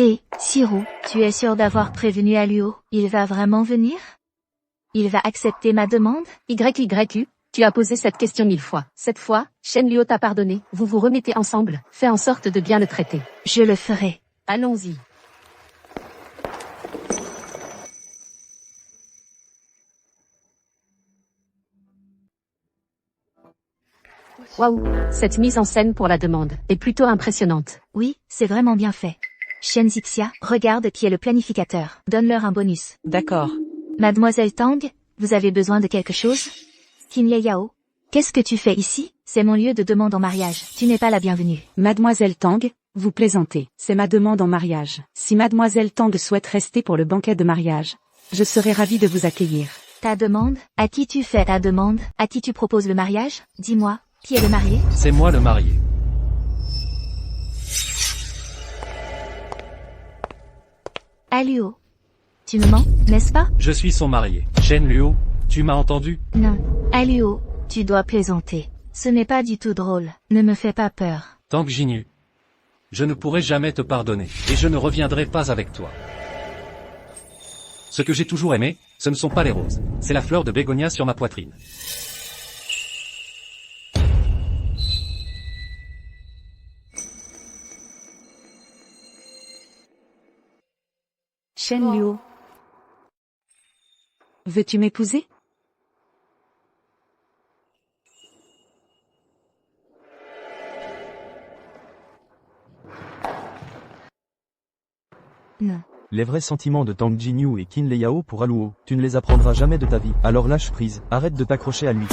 Hé, Sirou, tu es sûr d'avoir prévenu Aluo? Il va vraiment venir? Il va accepter ma demande? YYU, tu as posé cette question 1000 fois. Cette fois, Shenluo t'a pardonné, vous vous remettez ensemble, fais en sorte de bien le traiter. Je le ferai. Allons-y. Waouh, cette mise en scène pour la demande est plutôt impressionnante. Oui, c'est vraiment bien fait. Shenzixia, regarde qui est le planificateur. Donne-leur un bonus. D'accord. Mademoiselle Tang, vous avez besoin de quelque chose? Kinye Yao, qu'est-ce que tu fais ici? C'est mon lieu de demande en mariage. Tu n'es pas la bienvenue. Mademoiselle Tang, vous plaisantez. C'est ma demande en mariage. Si Mademoiselle Tang souhaite rester pour le banquet de mariage, je serai ravie de vous accueillir. Ta demande? À qui tu fais ta demande? À qui tu proposes le mariage? Dis-moi, qui est le marié? C'est moi le marié. Aluo. Tu me mens, n'est-ce pas? Je suis son marié. Shenluo, tu m'as entendu? Non. Aluo, tu dois plaisanter. Ce n'est pas du tout drôle. Ne me fais pas peur. Tang Jinyu. Je ne pourrai jamais te pardonner, et je ne reviendrai pas avec toi. Ce que j'ai toujours aimé, ce ne sont pas les roses. C'est la fleur de bégonia sur ma poitrine. Shenluo. Veux-tu m'épouser? Non. Les vrais sentiments de Tang Jinyu et Qin Yao pour Aluo, tu ne les apprendras jamais de ta vie. Alors lâche prise, arrête de t'accrocher à lui.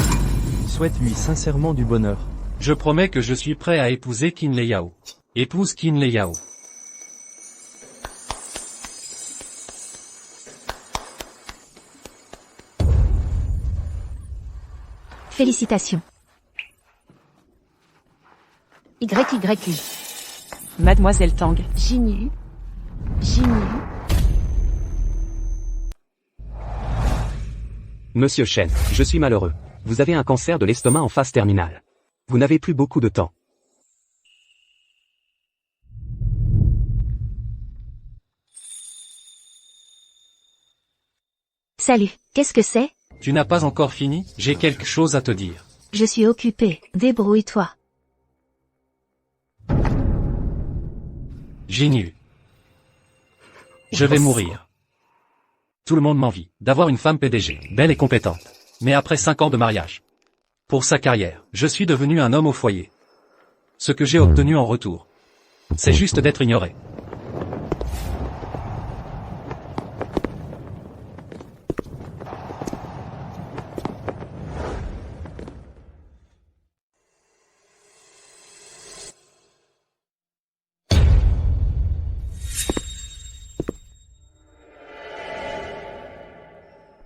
Souhaite-lui sincèrement du bonheur. Je promets que je suis prêt à épouser Qin Yao. Épouse Qin Yao. Félicitations. YYU. Mademoiselle Tang. Jinyu. Monsieur Shen, je suis malheureux. Vous avez un cancer de l'estomac en phase terminale. Vous n'avez plus beaucoup de temps. Salut, qu'est-ce que c'est? Tu n'as pas encore fini? J'ai quelque chose à te dire. Je suis occupée, débrouille-toi. Jinyu. Je vais mourir. Tout le monde m'envie d'avoir une femme PDG, belle et compétente. Mais après 5 ans de mariage. Pour sa carrière, je suis devenu un homme au foyer. Ce que j'ai obtenu en retour, c'est juste d'être ignoré.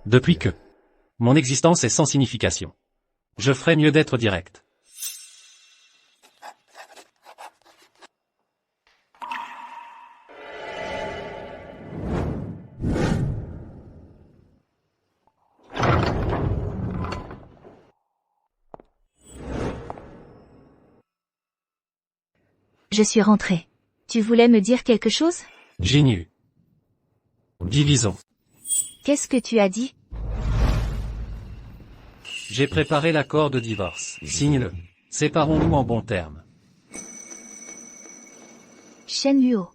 Depuis que mon existence est sans signification, je ferais mieux d'être direct. Je suis rentrée. Tu voulais me dire quelque chose? Jinyu. Divisons. Qu'est-ce que tu as dit? J'ai préparé l'accord de divorce. Signe-le. Séparons-nous en bons termes. Shenluo.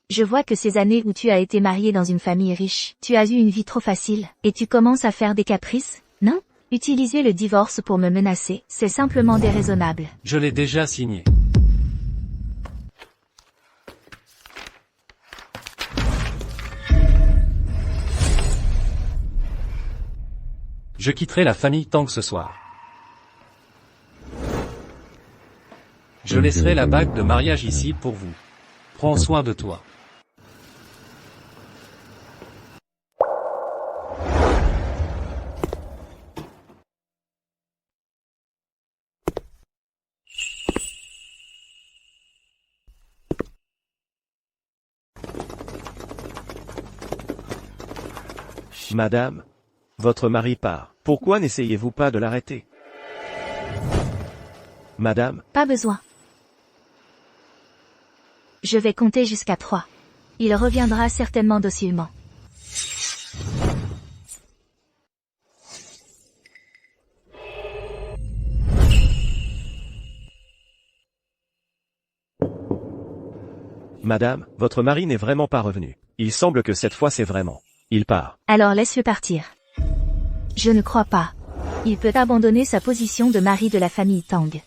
Je vois que ces années où tu as été marié dans une famille riche, tu as eu une vie trop facile, et tu commences à faire des caprices, non? Utiliser le divorce pour me menacer, c'est simplement déraisonnable. Je l'ai déjà signé. Je quitterai la famille Tang ce soir. Je laisserai la bague de mariage ici pour vous. Prends soin de toi. Madame, votre mari part. Pourquoi n'essayez-vous pas de l'arrêter? Madame, Pas besoin. Je vais compter jusqu'à 3. Il reviendra certainement docilement. Madame, votre mari n'est vraiment pas revenu. Il semble que cette fois c'est vraiment. Il part. Alors laisse-le partir. Je ne crois pas. Il peut abandonner sa position de mari de la famille Tang.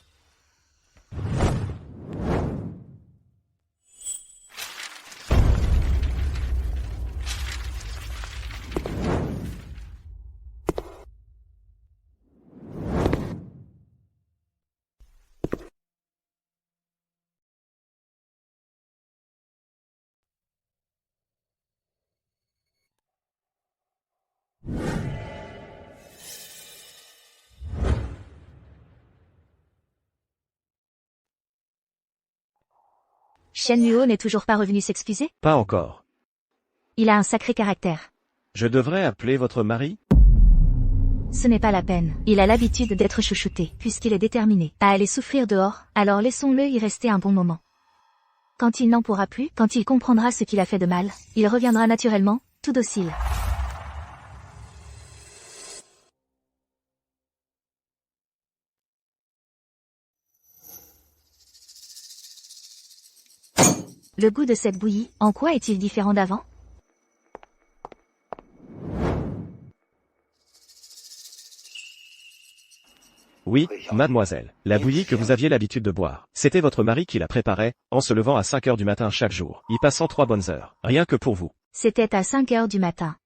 Shen Luo n'est toujours pas revenu s'excuser? Pas encore. Il a un sacré caractère. Je devrais appeler votre mari? Ce n'est pas la peine. Il a l'habitude d'être chouchouté, puisqu'il est déterminé à aller souffrir dehors, alors laissons-le y rester un bon moment. Quand il n'en pourra plus, quand il comprendra ce qu'il a fait de mal, il reviendra naturellement, tout docile. Le goût de cette bouillie, en quoi est-il différent d'avant? Oui, mademoiselle. La bouillie que vous aviez l'habitude de boire. C'était votre mari qui la préparait, en se levant à 5 heures du matin chaque jour, y passant 3 bonnes heures. Rien que pour vous. C'était à 5 heures du matin.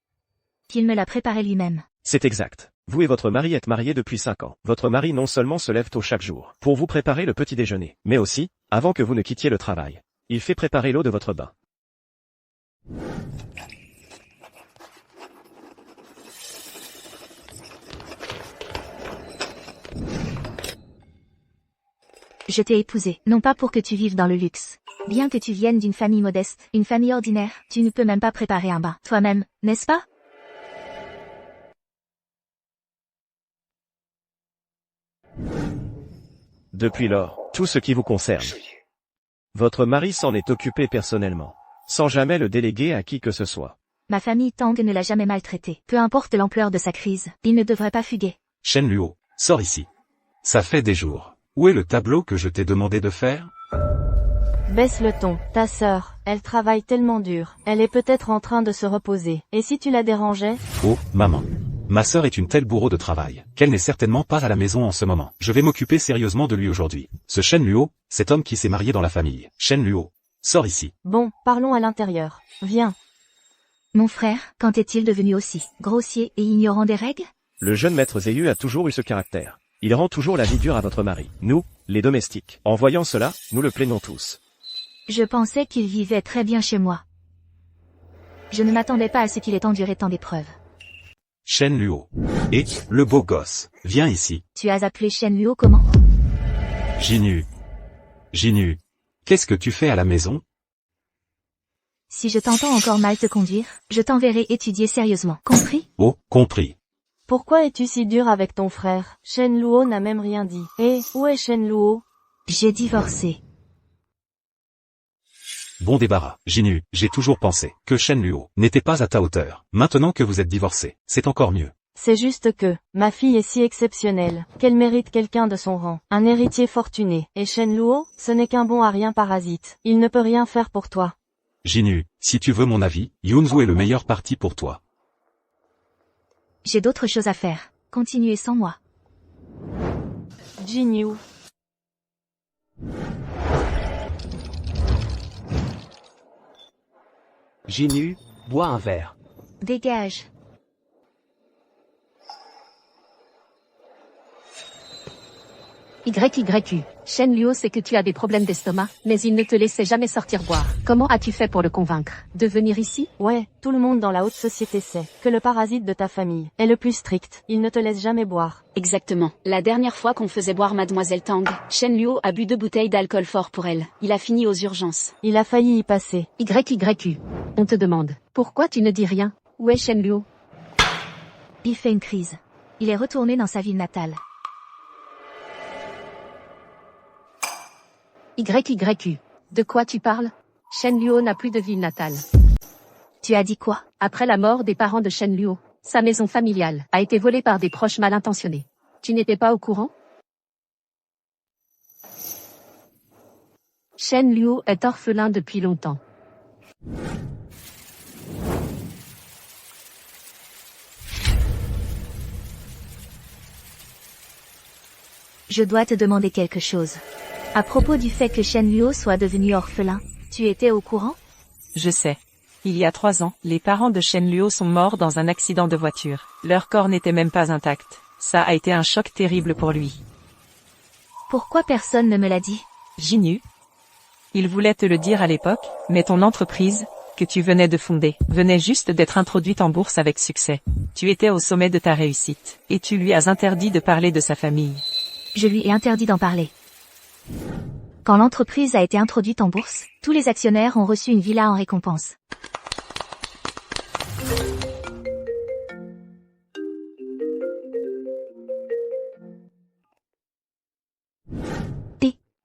Qu'il me l'a préparé lui-même. C'est exact. Vous et votre mari êtes mariés depuis 5 ans. Votre mari non seulement se lève tôt chaque jour, pour vous préparer le petit déjeuner, mais aussi, avant que vous ne quittiez le travail, il fait préparer l'eau de votre bain. Je t'ai épousé, non pas pour que tu vives dans le luxe. Bien que tu viennes d'une famille modeste, une famille ordinaire, tu ne peux même pas préparer un bain, toi-même, n'est-ce pas? Depuis lors, tout ce qui vous concerne. Votre mari s'en est occupé personnellement, sans jamais le déléguer à qui que ce soit. Ma famille Tang ne l'a jamais maltraité. Peu importe l'ampleur de sa crise, il ne devrait pas fuguer. Shen Luo, sors ici. Ça fait des jours. Où est le tableau que je t'ai demandé de faire? Baisse le ton, ta sœur, elle travaille tellement dur, elle est peut-être en train de se reposer. Et si tu la dérangeais? Oh, maman. Ma sœur est une telle bourreau de travail, qu'elle n'est certainement pas à la maison en ce moment. Je vais m'occuper sérieusement de lui aujourd'hui. Ce Shen Luo, cet homme qui s'est marié dans la famille. Shen Luo, sors ici. Bon, parlons à l'intérieur. Viens. Mon frère, quand est-il devenu aussi grossier et ignorant des règles? Le jeune maître Zéyu a toujours eu ce caractère. Il rend toujours la vie dure à votre mari. Nous, les domestiques. En voyant cela, nous le plaignons tous. Je pensais qu'il vivait très bien chez moi. Je ne m'attendais pas à ce qu'il ait enduré tant d'épreuves. Shen Luo. Et, le beau gosse, viens ici. Tu as appelé Shen Luo comment? Jinu. Jinu. Qu'est-ce que tu fais à la maison? Si je t'entends encore mal te conduire, je t'enverrai étudier sérieusement. Compris? Oh, compris. Pourquoi es-tu si dur avec ton frère? Shen Luo n'a même rien dit. Et, où est Shen Luo? J'ai divorcé. Bon débarras, Jinu, j'ai toujours pensé que Shen Luo n'était pas à ta hauteur. Maintenant que vous êtes divorcés, c'est encore mieux. C'est juste que, ma fille est si exceptionnelle, qu'elle mérite quelqu'un de son rang, un héritier fortuné. Et Shen Luo, ce n'est qu'un bon à rien parasite. Il ne peut rien faire pour toi. Jinu, si tu veux mon avis, Yunzu est le meilleur parti pour toi. J'ai d'autres choses à faire. Continuez sans moi. Jinyu. Jinu, bois un verre. Dégage. YYU. Shen Luo sait que tu as des problèmes d'estomac, mais il ne te laissait jamais sortir boire. Comment as-tu fait pour le convaincre de venir ici? Ouais, tout le monde dans la haute société sait que le parasite de ta famille est le plus strict. Il ne te laisse jamais boire. Exactement. La dernière fois qu'on faisait boire Mademoiselle Tang, Shen Luo a bu 2 bouteilles d'alcool fort pour elle. Il a fini aux urgences. Il a failli y passer. YYU. On te demande. Pourquoi tu ne dis rien? Où est Shen Luo? Il fait une crise. Il est retourné dans sa ville natale. YYU. De quoi tu parles? Shen Luo n'a plus de ville natale. Tu as dit quoi? Après la mort des parents de Shen Luo, sa maison familiale a été volée par des proches mal intentionnés. Tu n'étais pas au courant? Shen Luo est orphelin depuis longtemps. Je dois te demander quelque chose. À propos du fait que Shen Luo soit devenu orphelin, tu étais au courant? Je sais. Il y a 3 ans, les parents de Shen Luo sont morts dans un accident de voiture. Leur corps n'était même pas intact. Ça a été un choc terrible pour lui. Pourquoi personne ne me l'a dit? Jinyu. Il voulait te le dire à l'époque, mais ton entreprise, que tu venais de fonder, venait juste d'être introduite en bourse avec succès. Tu étais au sommet de ta réussite, et tu lui as interdit de parler de sa famille. Je lui ai interdit d'en parler. Quand l'entreprise a été introduite en bourse, tous les actionnaires ont reçu une villa en récompense.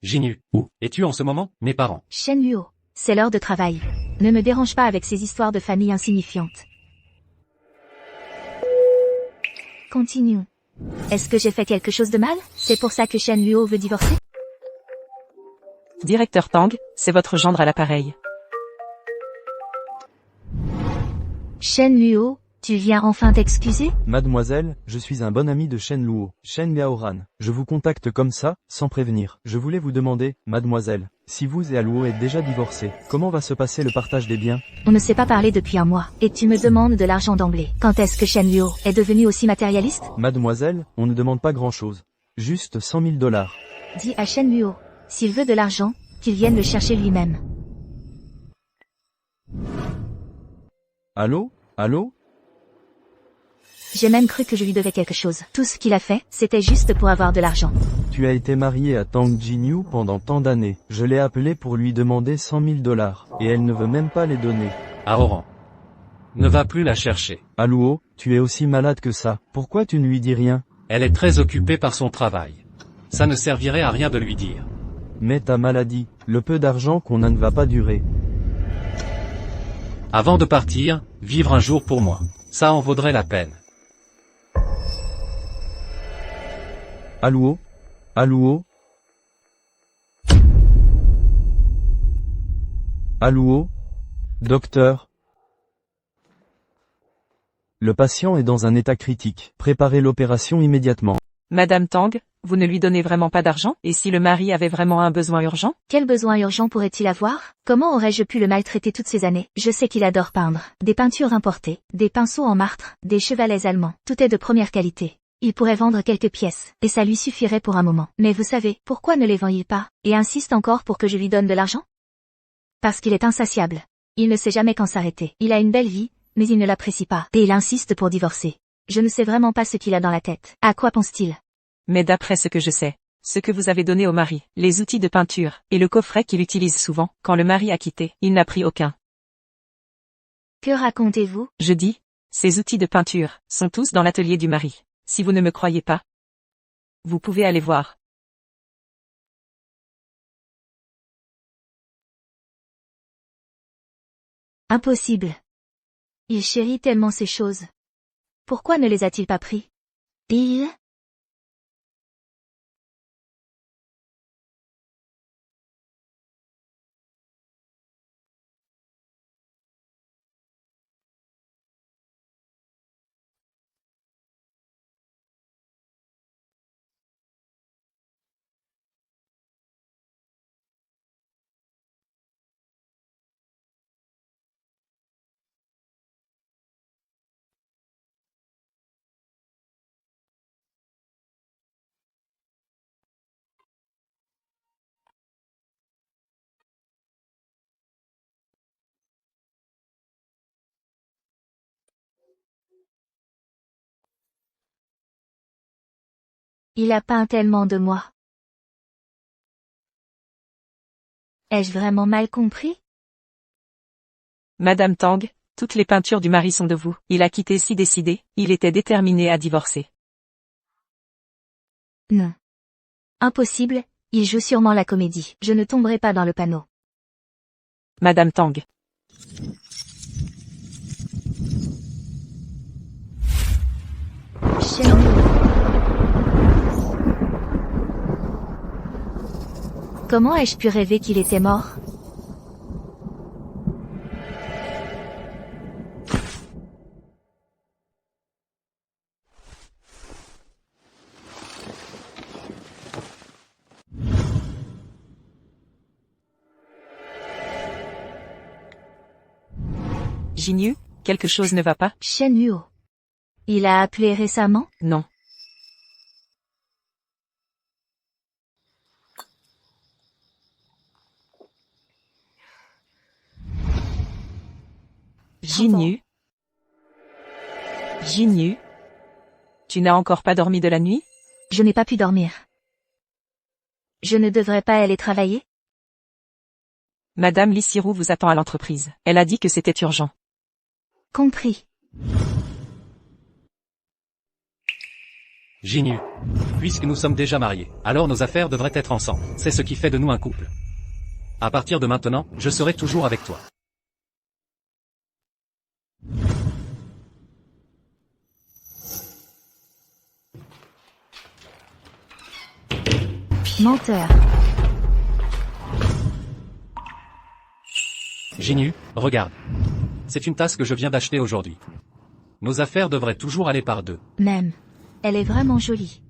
Jinyu, où es-tu en ce moment? Mes parents. Shen Luo, c'est l'heure de travail. Ne me dérange pas avec ces histoires de famille insignifiantes. Continuons. Est-ce que j'ai fait quelque chose de mal? C'est pour ça que Shen Luo veut divorcer? Directeur Tang, c'est votre gendre à l'appareil. Shen Luo, tu viens enfin t'excuser? Mademoiselle, je suis un bon ami de Shen Luo, Shen Liaoran. Je vous contacte comme ça, sans prévenir. Je voulais vous demander, mademoiselle, si vous et Aluo êtes déjà divorcés, comment va se passer le partage des biens? On ne s'est pas parlé depuis un mois, et tu me demandes de l'argent d'emblée. Quand est-ce que Shen Luo est devenu aussi matérialiste? Mademoiselle, on ne demande pas grand-chose. Juste 100 000 $. Dis à Shen Luo, s'il veut de l'argent, qu'il vienne le chercher lui-même. Allô? Allô? J'ai même cru que je lui devais quelque chose. Tout ce qu'il a fait, c'était juste pour avoir de l'argent. Tu as été marié à Tang Jinyu pendant tant d'années. Je l'ai appelée pour lui demander 100 000 $, et elle ne veut même pas les donner. Aroran. Ne va plus la chercher. Aluo, tu es aussi malade que ça. Pourquoi tu ne lui dis rien? Elle est très occupée par son travail. Ça ne servirait à rien de lui dire. Mais ta maladie, le peu d'argent qu'on a ne va pas durer. Avant de partir, vivre un jour pour moi. Ça en vaudrait la peine. Aluo? Aluo? Aluo? Docteur? Le patient est dans un état critique. Préparez l'opération immédiatement. Madame Tang, vous ne lui donnez vraiment pas d'argent? Et si le mari avait vraiment un besoin urgent? Quel besoin urgent pourrait-il avoir? Comment aurais-je pu le maltraiter toutes ces années? Je sais qu'il adore peindre. Des peintures importées, des pinceaux en martre, des chevalets allemands. Tout est de première qualité. Il pourrait vendre quelques pièces, et ça lui suffirait pour un moment. Mais vous savez, pourquoi ne les vend-il pas, et insiste encore pour que je lui donne de l'argent? Parce qu'il est insatiable. Il ne sait jamais quand s'arrêter. Il a une belle vie, mais il ne l'apprécie pas, et il insiste pour divorcer. Je ne sais vraiment pas ce qu'il a dans la tête. À quoi pense-t-il? Mais d'après ce que je sais, ce que vous avez donné au mari, les outils de peinture, et le coffret qu'il utilise souvent, quand le mari a quitté, il n'a pris aucun. Que racontez-vous? Je dis, ces outils de peinture, sont tous dans l'atelier du mari. Si vous ne me croyez pas, vous pouvez aller voir. Impossible. Il chérit tellement ces choses. Pourquoi ne les a-t-il pas pris? Il... Il a peint tellement de moi. Ai-je vraiment mal compris? Madame Tang, toutes les peintures du mari sont de vous. Il a quitté si décidé, il était déterminé à divorcer. Non. Impossible, il joue sûrement la comédie. Je ne tomberai pas dans le panneau. Madame Tang. Shen Luo. Comment ai-je pu rêver qu'il était mort? Jinyu, quelque chose ne va pas? Shen Luo. Il a appelé récemment? Non. Jinyu. Jinyu. Tu n'as encore pas dormi de la nuit? Je n'ai pas pu dormir. Je ne devrais pas aller travailler? Madame Lissirou vous attend à l'entreprise. Elle a dit que c'était urgent. Compris. Jinyu. Puisque nous sommes déjà mariés, alors nos affaires devraient être ensemble. C'est ce qui fait de nous un couple. À partir de maintenant, je serai toujours avec toi. Menteur. Jinyu, regarde. C'est une tasse que je viens d'acheter aujourd'hui. Nos affaires devraient toujours aller par deux. Même. Elle est vraiment jolie.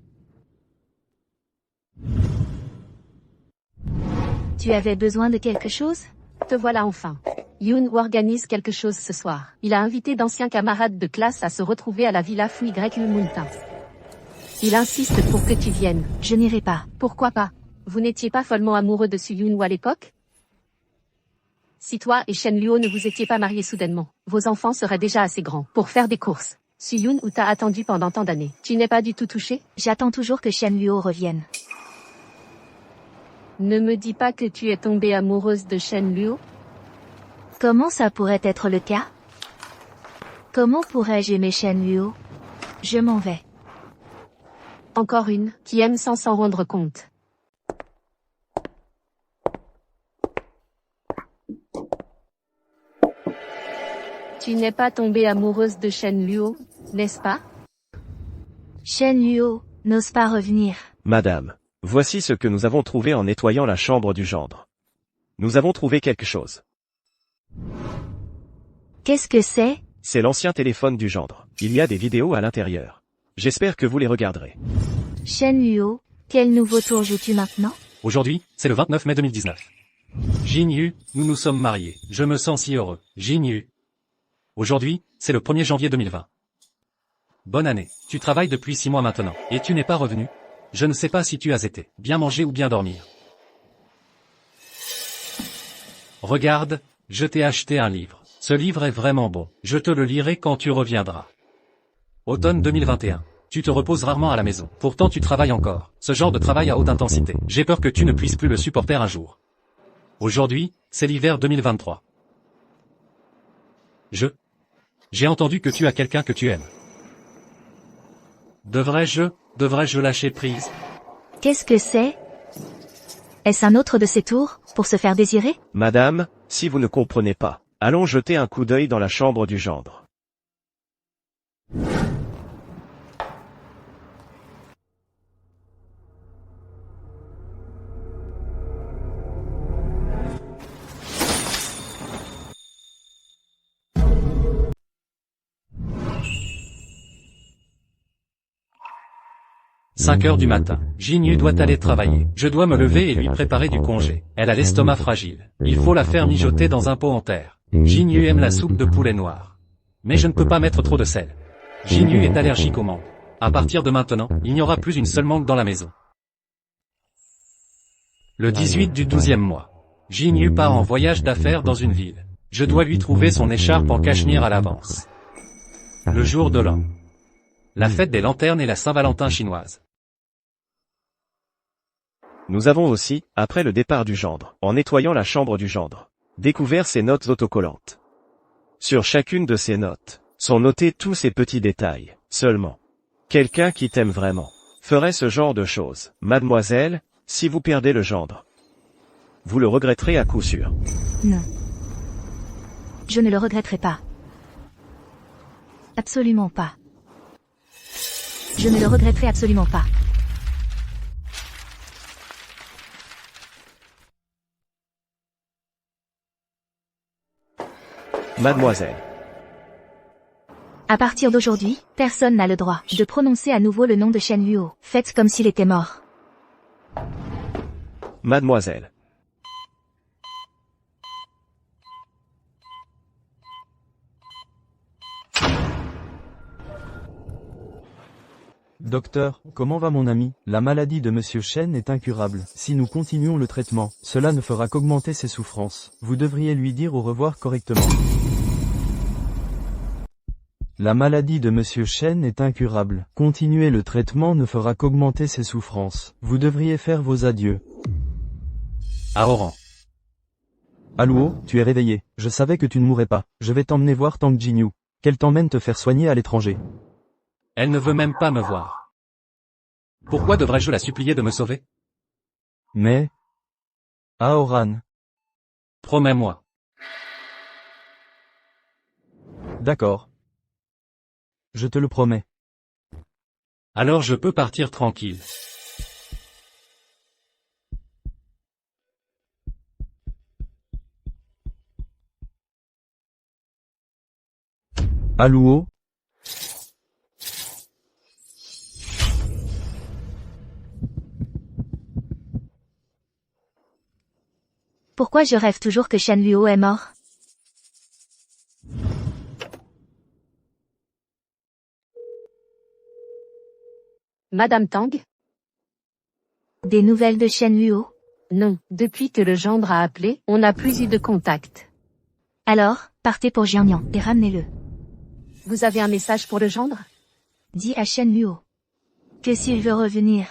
Tu avais besoin de quelque chose? Te voilà enfin. Yoon organise quelque chose ce soir. Il a invité d'anciens camarades de classe à se retrouver à la villa Fou Y Mountain. Il insiste pour que tu viennes. Je n'irai pas. Pourquoi pas? Vous n'étiez pas follement amoureux de Suyun à l'époque? Si toi et Shen Luo ne vous étiez pas mariés soudainement, vos enfants seraient déjà assez grands pour faire des courses. Suyun t'a attendu pendant tant d'années. Tu n'es pas du tout touché? J'attends toujours que Shen Luo revienne. Ne me dis pas que tu es tombée amoureuse de Shen Luo? Comment ça pourrait être le cas? Comment pourrais-je aimer Shen Luo? Je m'en vais. Encore une, qui aime sans s'en rendre compte. Tu n'es pas tombée amoureuse de Shen Luo, n'est-ce pas? Shen Luo n'ose pas revenir. Madame, voici ce que nous avons trouvé en nettoyant la chambre du gendre. Nous avons trouvé quelque chose. Qu'est-ce que c'est? C'est l'ancien téléphone du gendre. Il y a des vidéos à l'intérieur. J'espère que vous les regarderez. Shen Luo, quel nouveau tour joues-tu maintenant? Aujourd'hui, c'est le 29 mai 2019. Jinyu, nous nous sommes mariés. Je me sens si heureux. Jinyu. Aujourd'hui, c'est le 1er janvier 2020. Bonne année. Tu travailles depuis 6 mois maintenant, et tu n'es pas revenu. Je ne sais pas si tu as été bien manger ou bien dormir. Regarde, je t'ai acheté un livre. Ce livre est vraiment bon. Je te le lirai quand tu reviendras. Automne 2021. Tu te reposes rarement à la maison. Pourtant tu travailles encore. Ce genre de travail à haute intensité. J'ai peur que tu ne puisses plus le supporter un jour. Aujourd'hui, c'est l'hiver 2023. J'ai entendu que tu as quelqu'un que tu aimes. Devrais-je lâcher prise? Qu'est-ce que c'est? Est-ce un autre de ces tours, pour se faire désirer? Madame, si vous ne comprenez pas, allons jeter un coup d'œil dans la chambre du gendre. « 5 heures du matin. Jinyu doit aller travailler. Je dois me lever et lui préparer du congé. Elle a l'estomac fragile. Il faut la faire mijoter dans un pot en terre. Jinyu aime la soupe de poulet noir. Mais je ne peux pas mettre trop de sel. Jinyu est allergique aux mangues. À partir de maintenant, il n'y aura plus une seule mangue dans la maison. Le 18 du 12e mois. Jinyu part en voyage d'affaires dans une ville. Je dois lui trouver son écharpe en cachemire à l'avance. Le jour de l'an. La fête des lanternes et la Saint-Valentin chinoise. Nous avons aussi, après le départ du gendre, en nettoyant la chambre du gendre, découvert ses notes autocollantes. Sur chacune de ces notes, sont notés tous ces petits détails. Seulement, quelqu'un qui t'aime vraiment ferait ce genre de choses. Mademoiselle, si vous perdez le gendre, vous le regretterez à coup sûr. Non. Je ne le regretterai pas. Absolument pas. Je ne le regretterai absolument pas. Mademoiselle. À partir d'aujourd'hui, personne n'a le droit de prononcer à nouveau le nom de Shen Luo. Faites comme s'il était mort. Mademoiselle. Docteur, comment va mon ami? La maladie de Monsieur Shen est incurable. Si nous continuons le traitement, cela ne fera qu'augmenter ses souffrances. Vous devriez lui dire au revoir correctement. La maladie de Monsieur Shen est incurable. Continuer le traitement ne fera qu'augmenter ses souffrances. Vous devriez faire vos adieux. À Oran. Aluo, tu es réveillé. Je savais que tu ne mourrais pas. Je vais t'emmener voir Tang Jinyu. Qu'elle t'emmène te faire soigner à l'étranger. Elle ne veut même pas me voir. Pourquoi devrais-je la supplier de me sauver? Mais... Aoran. Promets-moi. D'accord. Je te le promets. Alors je peux partir tranquille. Aluo. Pourquoi je rêve toujours que Shen Luo est mort? Madame Tang? Des nouvelles de Shen Luo? Non, depuis que le gendre a appelé, on n'a plus eu de contact. Alors, partez pour Jiangnan et ramenez-le. Vous avez un message pour le gendre? Dis à Shen Luo que s'il veut revenir,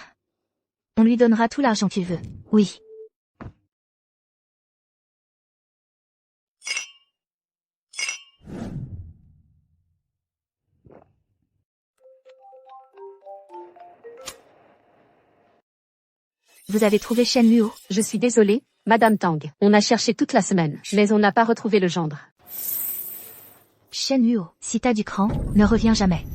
on lui donnera tout l'argent qu'il veut. Oui. Vous avez trouvé Shen Luo? Je suis désolée, Madame Tang. On a cherché toute la semaine, mais on n'a pas retrouvé le gendre. Shen Luo, si t'as du cran, ne reviens jamais.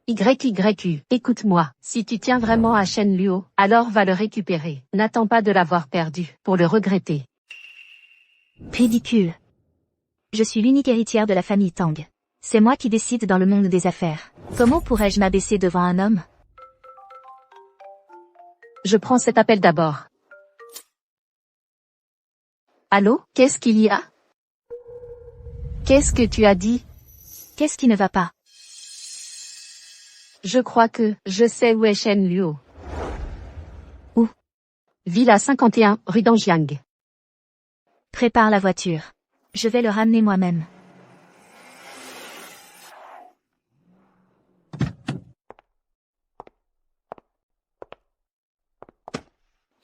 YYU, écoute-moi. Si tu tiens vraiment à Shen Luo, alors va le récupérer. N'attends pas de l'avoir perdu, pour le regretter. Ridicule. Je suis l'unique héritière de la famille Tang. C'est moi qui décide dans le monde des affaires. Comment pourrais-je m'abaisser devant un homme? Je prends cet appel d'abord. Allô, qu'est-ce qu'il y a? Qu'est-ce que tu as dit? Qu'est-ce qui ne va pas? Je crois que je sais où est Shen Luo. Où? Villa 51, rue d'Anjiang. Prépare la voiture. Je vais le ramener moi-même.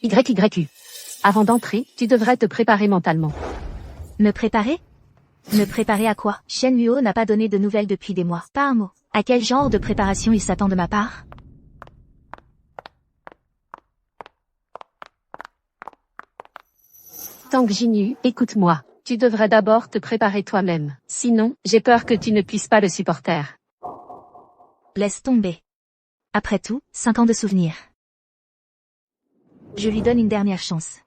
YYU. Avant d'entrer, tu devrais te préparer mentalement. Me préparer? Me préparer à quoi? Shen Luo n'a pas donné de nouvelles depuis des mois. Pas un mot. À quel genre de préparation il s'attend de ma part? Tang Jinyu, écoute-moi. Tu devrais d'abord te préparer toi-même. Sinon, j'ai peur que tu ne puisses pas le supporter. Laisse tomber. Après tout, 5 ans de souvenirs. Je lui donne une dernière chance.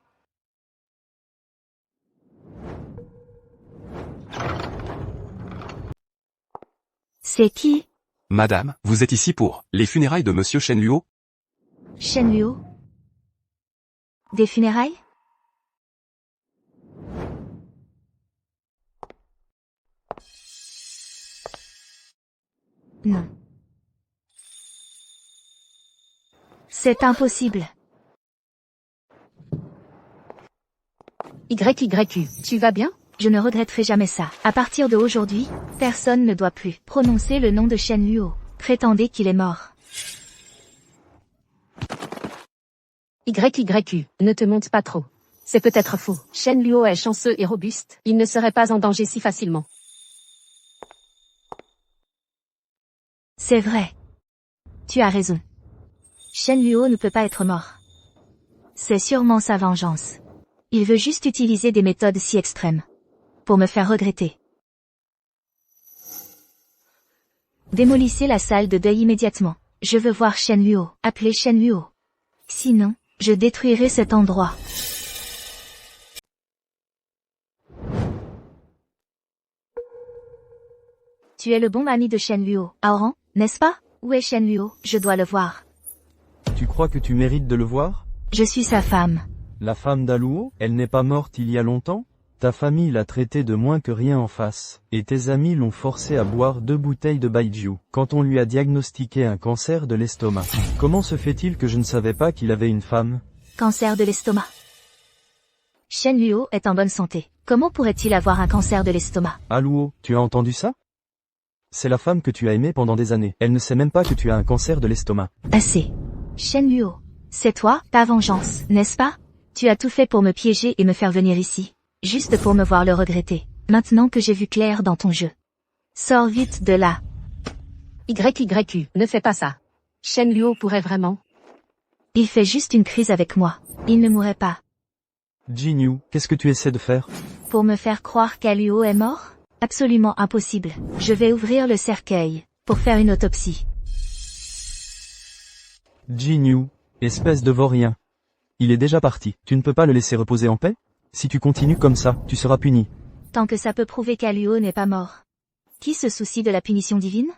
C'est qui? Madame, vous êtes ici pour les funérailles de Monsieur Shen Luo? Shen Luo? Des funérailles? Non. C'est impossible. YYU, tu vas bien? Je ne regretterai jamais ça. À partir de aujourd'hui, personne ne doit plus prononcer le nom de Shen Luo. Prétendez qu'il est mort. YYU, ne te monte pas trop. C'est peut-être faux. Shen Luo est chanceux et robuste, il ne serait pas en danger si facilement. C'est vrai. Tu as raison. Shen Luo ne peut pas être mort. C'est sûrement sa vengeance. Il veut juste utiliser des méthodes si extrêmes. Pour me faire regretter. Démolissez la salle de deuil immédiatement. Je veux voir Shen Luo. Appelez Shen Luo. Sinon, je détruirai cet endroit. Tu es le bon ami de Shen Luo, Aoran, n'est-ce pas? Où est Shen Luo? Je dois le voir. Tu crois que tu mérites de le voir? Je suis sa femme. La femme d'Aluo, elle n'est pas morte il y a longtemps? Ta famille l'a traité de moins que rien en face, et tes amis l'ont forcé à boire 2 bouteilles de baijiu, quand on lui a diagnostiqué un cancer de l'estomac. Comment se fait-il que je ne savais pas qu'il avait une femme? Cancer de l'estomac. Shen Luo est en bonne santé. Comment pourrait-il avoir un cancer de l'estomac? Aluo, tu as entendu ça? C'est la femme que tu as aimée pendant des années. Elle ne sait même pas que tu as un cancer de l'estomac. Assez. Shen Luo. C'est toi, ta vengeance, n'est-ce pas? Tu as tout fait pour me piéger et me faire venir ici. Juste pour me voir le regretter. Maintenant que j'ai vu clair dans ton jeu. Sors vite de là. YYU, ne fais pas ça. Shen Luo pourrait vraiment. Il fait juste une crise avec moi. Il ne mourrait pas. Jinyu, qu'est-ce que tu essaies de faire? Pour me faire croire qu'Aluo est mort? Absolument impossible. Je vais ouvrir le cercueil, pour faire une autopsie. Jinyu, espèce de vaurien. Il est déjà parti. Tu ne peux pas le laisser reposer en paix? Si tu continues comme ça, tu seras puni. Tant que ça peut prouver qu'Aluo n'est pas mort. Qui se soucie de la punition divine?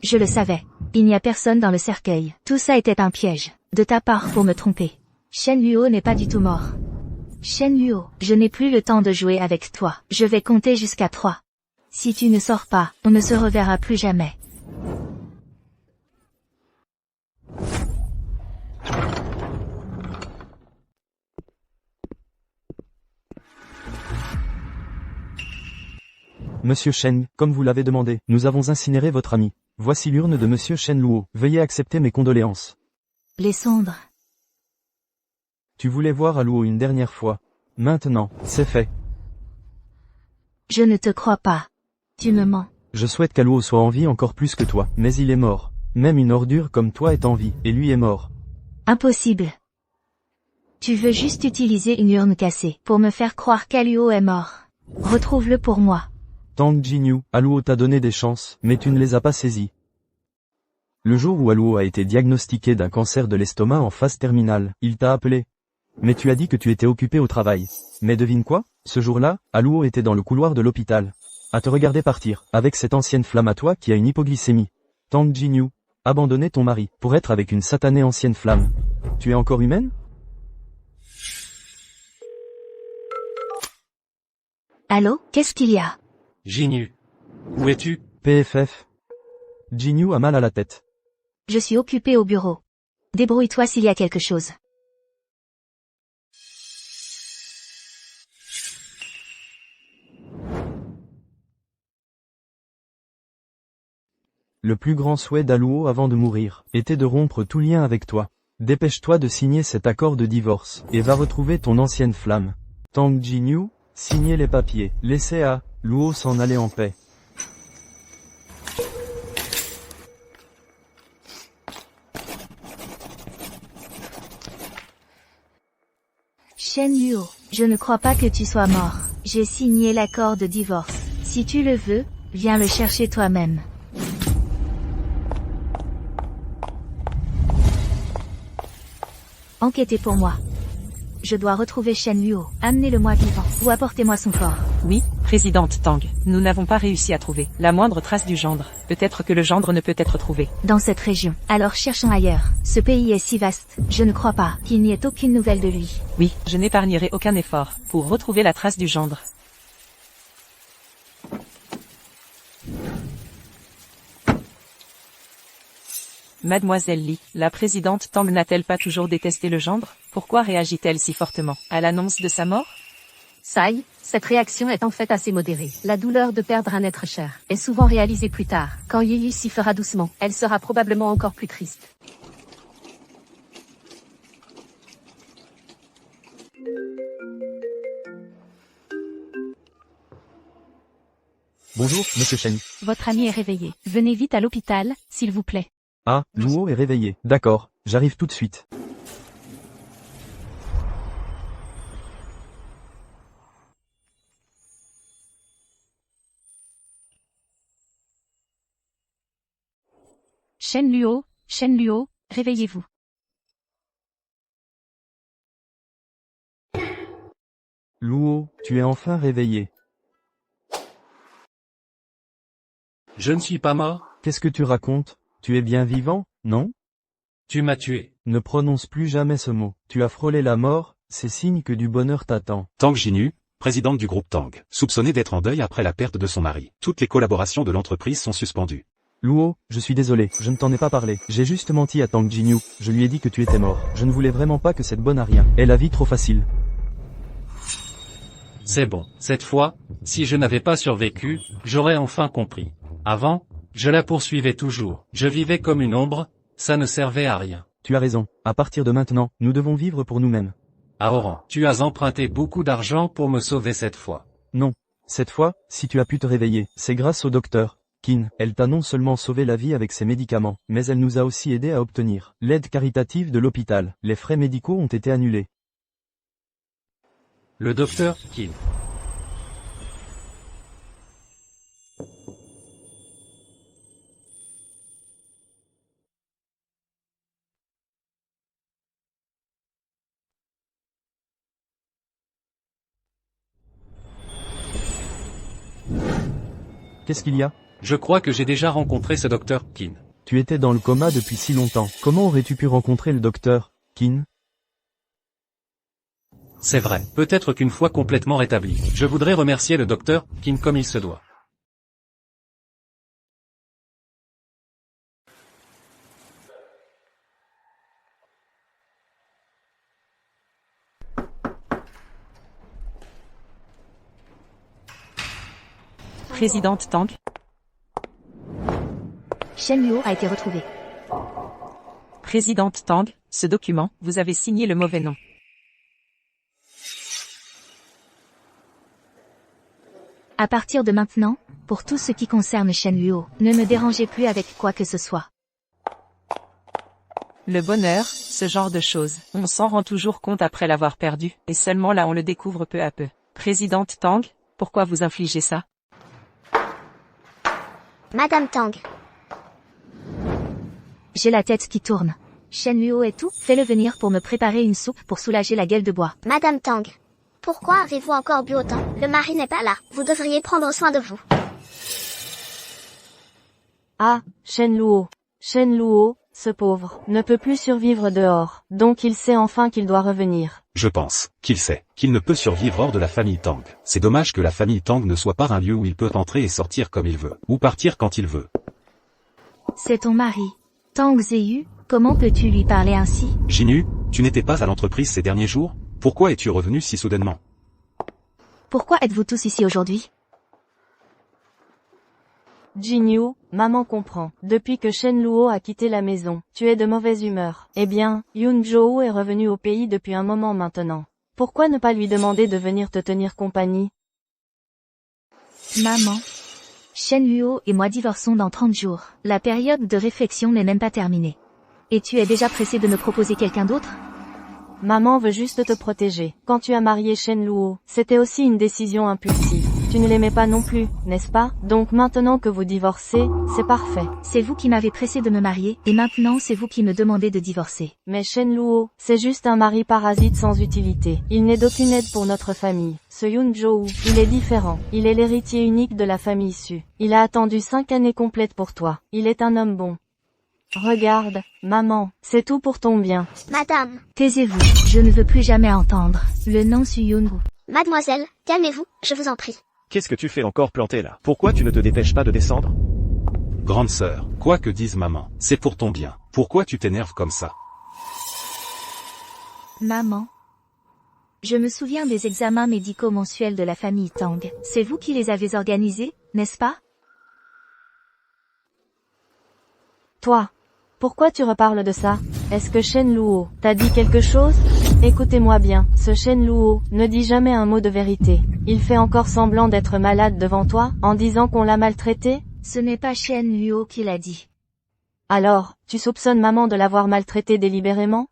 Je le savais. Il n'y a personne dans le cercueil. Tout ça était un piège. De ta part pour me tromper. Shen Luo n'est pas du tout mort. Shen Luo, je n'ai plus le temps de jouer avec toi. Je vais compter jusqu'à 3. Si tu ne sors pas, on ne se reverra plus jamais. Monsieur Shen, comme vous l'avez demandé, nous avons incinéré votre ami. Voici l'urne de Monsieur Shen Luo. Veuillez accepter mes condoléances. Les cendres. Tu voulais voir Aluo une dernière fois. Maintenant, c'est fait. Je ne te crois pas. Tu me mens. Je souhaite qu'Aluo soit en vie encore plus que toi, mais il est mort. Même une ordure comme toi est en vie, et lui est mort. Impossible. Tu veux juste utiliser une urne cassée, pour me faire croire qu'Aluo est mort. Retrouve-le pour moi. Tang Jinyu, Aluo t'a donné des chances, mais tu ne les as pas saisies. Le jour où Aluo a été diagnostiqué d'un cancer de l'estomac en phase terminale, il t'a appelé. Mais tu as dit que tu étais occupé au travail. Mais devine quoi? Ce jour-là, Aluo était dans le couloir de l'hôpital. À te regarder partir, avec cette ancienne flamme à toi qui a une hypoglycémie. Tang Jinyu, abandonner ton mari, pour être avec une satanée ancienne flamme. Tu es encore humaine? Allô, qu'est-ce qu'il y a? Jinyu. Où es-tu? PFF. Jinyu a mal à la tête. Je suis occupé au bureau. Débrouille-toi s'il y a quelque chose. Le plus grand souhait d'Aluo avant de mourir, était de rompre tout lien avec toi. Dépêche-toi de signer cet accord de divorce, et va retrouver ton ancienne flamme. Tang Jinyu, signez les papiers, laissez Luo s'en aller en paix. Shen Luo, je ne crois pas que tu sois mort. J'ai signé l'accord de divorce. Si tu le veux, viens le chercher toi-même. Enquêtez pour moi. Je dois retrouver Shen Luo. Amenez-le-moi vivant, ou apportez-moi son corps. Oui, présidente Tang, nous n'avons pas réussi à trouver la moindre trace du gendre. Peut-être que le gendre ne peut être trouvé. Dans cette région. Alors cherchons ailleurs. Ce pays est si vaste, je ne crois pas qu'il n'y ait aucune nouvelle de lui. Oui, je n'épargnerai aucun effort pour retrouver la trace du gendre. Mademoiselle Li, la présidente Tang n'a-t-elle pas toujours détesté le gendre? Pourquoi réagit-elle si fortement à l'annonce de sa mort? Sai, cette réaction est en fait assez modérée. La douleur de perdre un être cher est souvent réalisée plus tard. Quand Yiyi s'y fera doucement, elle sera probablement encore plus triste. Bonjour, Monsieur Shen. Votre ami est réveillé. Venez vite à l'hôpital, s'il vous plaît. Ah, Luo est réveillé. D'accord, j'arrive tout de suite. Shen Luo, réveillez-vous. Luo, tu es enfin réveillé. Je ne suis pas mort. Qu'est-ce que tu racontes? Tu es bien vivant, non? Tu m'as tué. Ne prononce plus jamais ce mot. Tu as frôlé la mort, c'est signe que du bonheur t'attend. Tang Jinyu, présidente du groupe Tang, soupçonnée d'être en deuil après la perte de son mari. Toutes les collaborations de l'entreprise sont suspendues. Luo, je suis désolé, je ne t'en ai pas parlé. J'ai juste menti à Tang Jinyu. Je lui ai dit que tu étais mort. Je ne voulais vraiment pas que cette bonne à rien ait la vie trop facile. C'est bon. Cette fois, si je n'avais pas survécu, j'aurais enfin compris. Avant, je la poursuivais toujours. Je vivais comme une ombre, ça ne servait à rien. Tu as raison. À partir de maintenant, nous devons vivre pour nous-mêmes. Aoran, tu as emprunté beaucoup d'argent pour me sauver cette fois. Non. Cette fois, si tu as pu te réveiller, c'est grâce au docteur Qin. Elle t'a non seulement sauvé la vie avec ses médicaments, mais elle nous a aussi aidé à obtenir l'aide caritative de l'hôpital. Les frais médicaux ont été annulés. Le docteur Qin. Qu'est-ce qu'il y a? Je crois que j'ai déjà rencontré ce docteur Qin. Tu étais dans le coma depuis si longtemps. Comment aurais-tu pu rencontrer le docteur Qin? C'est vrai. Peut-être qu'une fois complètement rétabli, je voudrais remercier le docteur Qin comme il se doit. Présidente Tang. Shen Luo a été retrouvé. Présidente Tang, ce document, vous avez signé le mauvais nom. À partir de maintenant, pour tout ce qui concerne Shen Luo, ne me dérangez plus avec quoi que ce soit. Le bonheur, ce genre de choses, on s'en rend toujours compte après l'avoir perdu, et seulement là on le découvre peu à peu. Présidente Tang, pourquoi vous infligez ça? Madame Tang. J'ai la tête qui tourne. Shen Luo est tout, fais-le venir pour me préparer une soupe pour soulager la gueule de bois. Madame Tang. Pourquoi avez-vous encore bu autant? Le mari n'est pas là. Vous devriez prendre soin de vous. Ah, Shen Luo. Shen Luo, ce pauvre, ne peut plus survivre dehors. Donc il sait enfin qu'il doit revenir. Je pense qu'il sait qu'il ne peut survivre hors de la famille Tang. C'est dommage que la famille Tang ne soit pas un lieu où il peut entrer et sortir comme il veut, ou partir quand il veut. C'est ton mari. Tang Ziyu, comment peux-tu lui parler ainsi? Jinyu, tu n'étais pas à l'entreprise ces derniers jours? Pourquoi es-tu revenu si soudainement? Pourquoi êtes-vous tous ici aujourd'hui? Jinyu, maman comprend. Depuis que Shen Luo a quitté la maison, tu es de mauvaise humeur. Eh bien, Yun Zhou est revenu au pays depuis un moment maintenant. Pourquoi ne pas lui demander de venir te tenir compagnie? Maman. Shen Luo et moi divorçons dans 30 jours. La période de réflexion n'est même pas terminée. Et tu es déjà pressé de me proposer quelqu'un d'autre? Maman veut juste te protéger. Quand tu as marié Shen Luo, c'était aussi une décision impulsive. Tu ne l'aimais pas non plus, n'est-ce pas? Donc maintenant que vous divorcez, c'est parfait. C'est vous qui m'avez pressé de me marier, et maintenant c'est vous qui me demandez de divorcer. Mais Shen Luo, c'est juste un mari parasite sans utilité. Il n'est d'aucune aide pour notre famille. Ce Yun Zhou, il est différent. Il est l'héritier unique de la famille Su. Il a attendu 5 années complètes pour toi. Il est un homme bon. Regarde, maman, c'est tout pour ton bien. Madame. Taisez-vous, je ne veux plus jamais entendre le nom Su-Yun. Mademoiselle, calmez-vous, je vous en prie. Qu'est-ce que tu fais encore planté là? Pourquoi tu ne te dépêches pas de descendre? Grande sœur, quoi que dise maman, c'est pour ton bien. Pourquoi tu t'énerves comme ça? Maman. Je me souviens des examens médicaux mensuels de la famille Tang. C'est vous qui les avez organisés, n'est-ce pas? Toi. Pourquoi tu reparles de ça? Est-ce que Shen Luo t'a dit quelque chose? Écoutez-moi bien, ce Shen Luo ne dit jamais un mot de vérité. Il fait encore semblant d'être malade devant toi, en disant qu'on l'a maltraité? Ce n'est pas Shen Luo qui l'a dit. Alors, tu soupçonnes maman de l'avoir maltraité délibérément?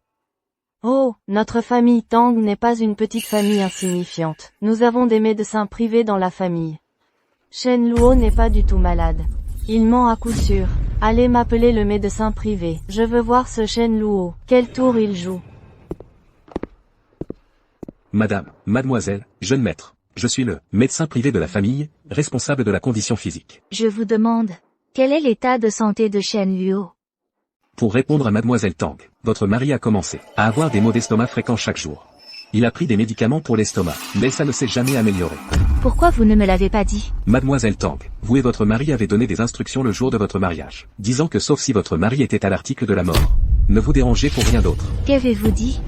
Oh, notre famille Tang n'est pas une petite famille insignifiante. Nous avons des médecins privés dans la famille. Shen Luo n'est pas du tout malade. Il ment à coup sûr. Allez m'appeler le médecin privé. Je veux voir ce Shen Luo. Quel tour il joue? Madame, mademoiselle, jeune maître. Je suis le médecin privé de la famille, responsable de la condition physique. Je vous demande, quel est l'état de santé de Shen Luo? Pour répondre à mademoiselle Tang, votre mari a commencé à avoir des maux d'estomac fréquents chaque jour. Il a pris des médicaments pour l'estomac, mais ça ne s'est jamais amélioré. Pourquoi vous ne me l'avez pas dit? Mademoiselle Tang, vous et votre mari avez donné des instructions le jour de votre mariage, disant que sauf si votre mari était à l'article de la mort, ne vous dérangez pour rien d'autre. Qu'avez-vous dit?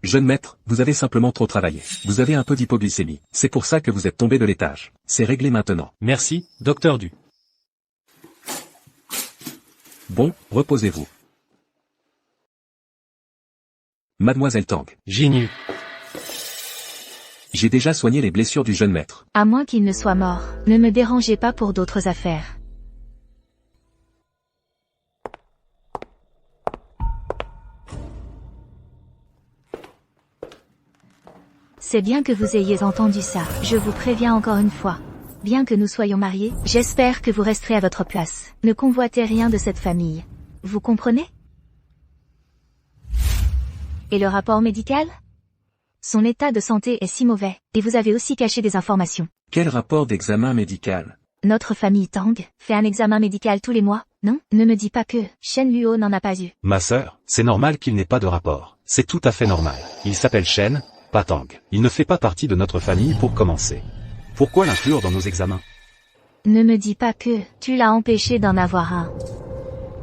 Jeune maître, vous avez simplement trop travaillé. Vous avez un peu d'hypoglycémie. C'est pour ça que vous êtes tombé de l'étage. C'est réglé maintenant. Merci, docteur Du. Bon, reposez-vous. Mademoiselle Tang. Jinyu. J'ai déjà soigné les blessures du jeune maître. À moins qu'il ne soit mort, ne me dérangez pas pour d'autres affaires. C'est bien que vous ayez entendu ça. Je vous préviens encore une fois. Bien que nous soyons mariés, j'espère que vous resterez à votre place. Ne convoitez rien de cette famille. Vous comprenez? Et le rapport médical? Son état de santé est si mauvais, et vous avez aussi caché des informations. Quel rapport d'examen médical? Notre famille Tang fait un examen médical tous les mois, non? Ne me dis pas que Shen Luo n'en a pas eu. Ma sœur, c'est normal qu'il n'ait pas de rapport. C'est tout à fait normal. Il s'appelle Shen, pas Tang. Il ne fait pas partie de notre famille pour commencer. Pourquoi l'inclure dans nos examens? Ne me dis pas que tu l'as empêché d'en avoir un.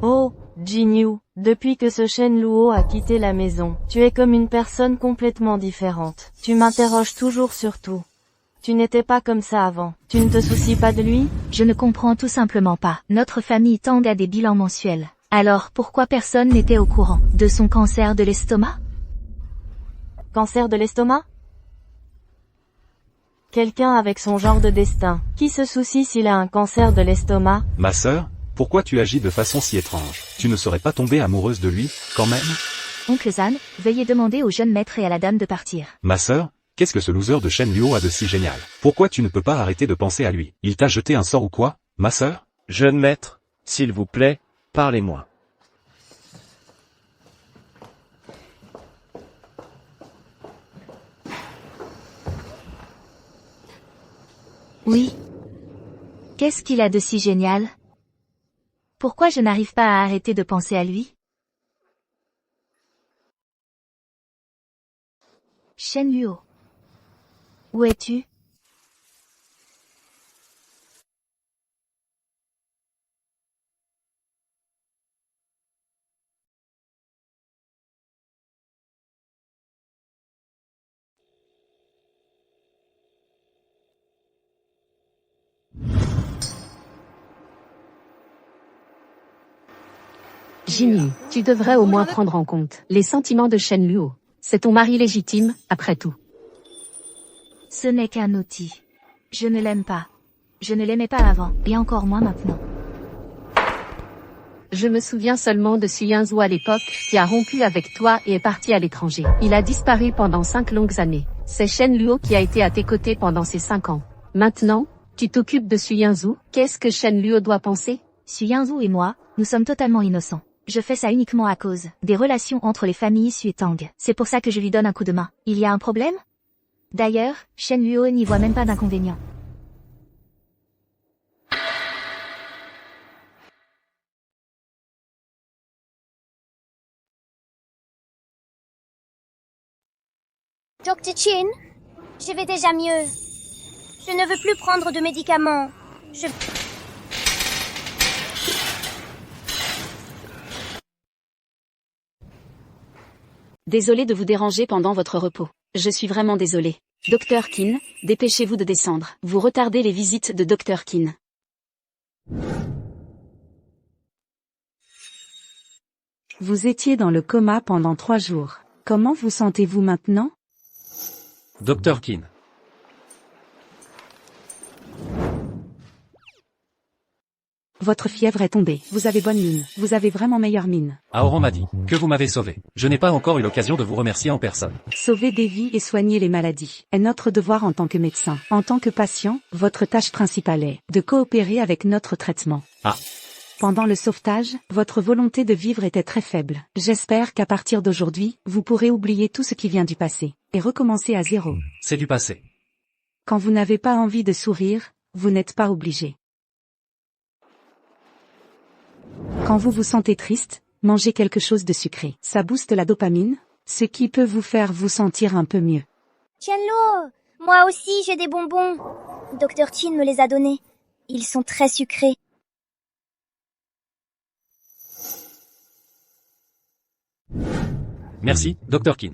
Oh, Jinyu, depuis que ce Shen Luo a quitté la maison, tu es comme une personne complètement différente. Tu m'interroges toujours sur tout. Tu n'étais pas comme ça avant. Tu ne te soucies pas de lui? Je ne comprends tout simplement pas. Notre famille Tang a des bilans mensuels. Alors pourquoi personne n'était au courant de son cancer de l'estomac? Cancer de l'estomac? Quelqu'un avec son genre de destin. Qui se soucie s'il a un cancer de l'estomac? Ma sœur, pourquoi tu agis de façon si étrange? Tu ne serais pas tombée amoureuse de lui, quand même? Oncle Zan, veuillez demander au jeune maître et à la dame de partir. Ma sœur, qu'est-ce que ce loser de Shen Luo a de si génial? Pourquoi tu ne peux pas arrêter de penser à lui? Il t'a jeté un sort ou quoi, ma sœur? Jeune maître, s'il vous plaît, parlez-moi. Oui. Qu'est-ce qu'il a de si génial? Pourquoi je n'arrive pas à arrêter de penser à lui? Shen Luo. Où es-tu? Jinyu, tu devrais au moins prendre en compte les sentiments de Shen Luo. C'est ton mari légitime, après tout. Ce n'est qu'un outil. Je ne l'aime pas. Je ne l'aimais pas avant, et encore moins maintenant. Je me souviens seulement de Su Yinzhu à l'époque, qui a rompu avec toi et est parti à l'étranger. Il a disparu pendant 5 longues années. C'est Shen Luo qui a été à tes côtés pendant ces 5 ans. Maintenant, tu t'occupes de Su Yinzhu. Qu'est-ce que Shen Luo doit penser? Su Yinzhu et moi, nous sommes totalement innocents. Je fais ça uniquement à cause des relations entre les familles Su et Tang. C'est pour ça que je lui donne un coup de main. Il y a un problème? D'ailleurs, Shen Luo n'y voit même pas d'inconvénient. Dr. Chin, je vais déjà mieux. Je ne veux plus prendre de médicaments. Désolé de vous déranger pendant votre repos. Je suis vraiment désolé. Dr. Qin, dépêchez-vous de descendre. Vous retardez les visites de Dr. Qin. Vous étiez dans le coma pendant 3 jours. Comment vous sentez-vous maintenant? Dr. Qin. votre fièvre est tombée. Vous avez bonne mine. Vous avez vraiment meilleure mine. Aoran m'a dit que vous m'avez sauvé. Je n'ai pas encore eu l'occasion de vous remercier en personne. Sauver des vies et soigner les maladies est notre devoir en tant que médecin. En tant que patient, votre tâche principale est de coopérer avec notre traitement. Ah. Pendant le sauvetage, votre volonté de vivre était très faible. J'espère qu'à partir d'aujourd'hui, vous pourrez oublier tout ce qui vient du passé et recommencer à zéro. C'est du passé. Quand vous n'avez pas envie de sourire, vous n'êtes pas obligé. Quand vous vous sentez triste, mangez quelque chose de sucré. Ça booste la dopamine, ce qui peut vous faire vous sentir un peu mieux. Tienlo, moi aussi j'ai des bonbons. Dr. Chin me les a donnés. Ils sont très sucrés. Merci, Dr. Kin.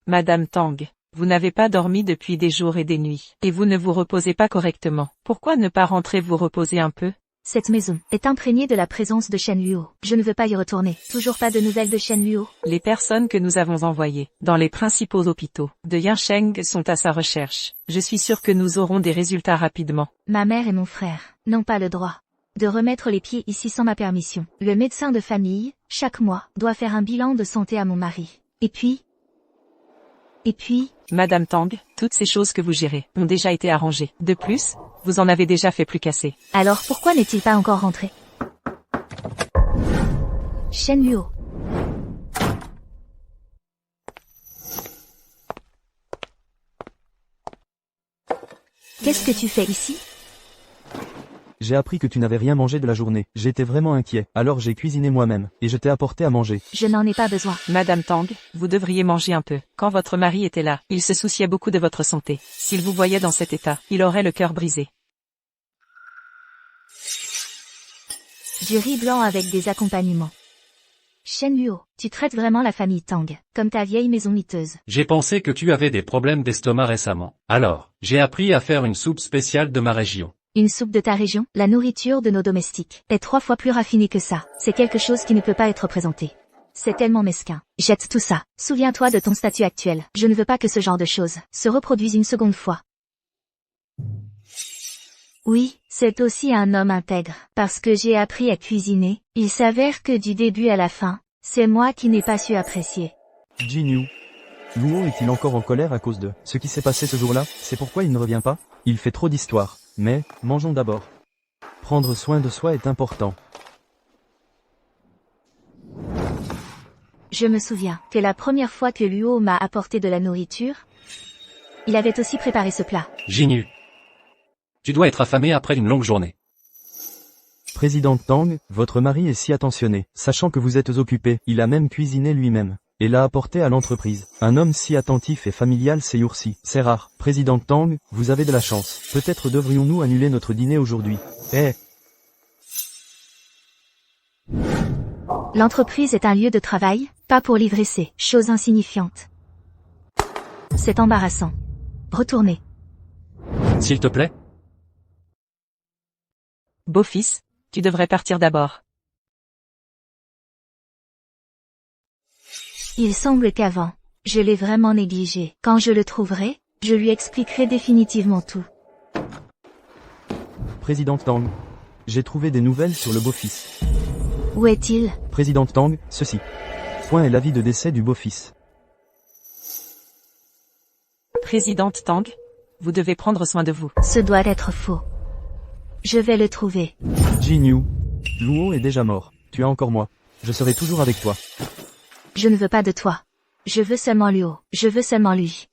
Madame Tang, vous n'avez pas dormi depuis des jours et des nuits, et vous ne vous reposez pas correctement. Pourquoi ne pas rentrer vous reposer un peu? Cette maison est imprégnée de la présence de Shen Luo. Je ne veux pas y retourner. Toujours pas de nouvelles de Shen Luo. Les personnes que nous avons envoyées dans les principaux hôpitaux de Yincheng sont à sa recherche. Je suis sûr que nous aurons des résultats rapidement. Ma mère et mon frère n'ont pas le droit de remettre les pieds ici sans ma permission. Le médecin de famille, chaque mois, doit faire un bilan de santé à mon mari. Et puis... Madame Tang, toutes ces choses que vous gérez ont déjà été arrangées. De plus, vous en avez déjà fait plus qu'assez. Alors pourquoi n'est-il pas encore rentré? Shen Luo. Qu'est-ce que tu fais ici? J'ai appris que tu n'avais rien mangé de la journée. J'étais vraiment inquiet. Alors j'ai cuisiné moi-même, et je t'ai apporté à manger. Je n'en ai pas besoin. Madame Tang, vous devriez manger un peu. Quand votre mari était là, il se souciait beaucoup de votre santé. S'il vous voyait dans cet état, il aurait le cœur brisé. Du riz blanc avec des accompagnements. Shen Luo, tu traites vraiment la famille Tang, comme ta vieille maison miteuse. J'ai pensé que tu avais des problèmes d'estomac récemment. Alors, j'ai appris à faire une soupe spéciale de ma région. Une soupe de ta région, la nourriture de nos domestiques, est 3 fois plus raffinée que ça. C'est quelque chose qui ne peut pas être présenté. C'est tellement mesquin. Jette tout ça. Souviens-toi de ton statut actuel. Je ne veux pas que ce genre de choses se reproduise une seconde fois. Oui, c'est aussi un homme intègre. Parce que j'ai appris à cuisiner, il s'avère que du début à la fin, c'est moi qui n'ai pas su apprécier. Jinyu. Luo est-il encore en colère à cause de ce qui s'est passé ce jour-là? C'est pourquoi il ne revient pas? Il fait trop d'histoires. Mais, mangeons d'abord. Prendre soin de soi est important. Je me souviens que la première fois que Luo m'a apporté de la nourriture, il avait aussi préparé ce plat. Jinyu. Tu dois être affamé après une longue journée. Présidente Tang, votre mari est si attentionné. Sachant que vous êtes occupé, il a même cuisiné lui-même. Et l'a apporté à l'entreprise. Un homme si attentif et familial ces jours-ci, c'est rare. Présidente Tang, vous avez de la chance. Peut-être devrions-nous annuler notre dîner aujourd'hui. L'entreprise est un lieu de travail, pas pour livrer ces choses insignifiantes. C'est embarrassant. Retournez. S'il te plaît. Beau-fils, tu devrais partir d'abord. Il semble qu'avant, je l'ai vraiment négligé. Quand je le trouverai, je lui expliquerai définitivement tout. Présidente Tang, j'ai trouvé des nouvelles sur le beau-fils. Où est-il? Présidente Tang, ceci. Point est l'avis de décès du beau-fils. Présidente Tang, vous devez prendre soin de vous. Ce doit être faux. Je vais le trouver. Jinyu. Luo est déjà mort. Tu as encore moi. Je serai toujours avec toi. Je ne veux pas de toi. Je veux seulement Luo. Je veux seulement lui.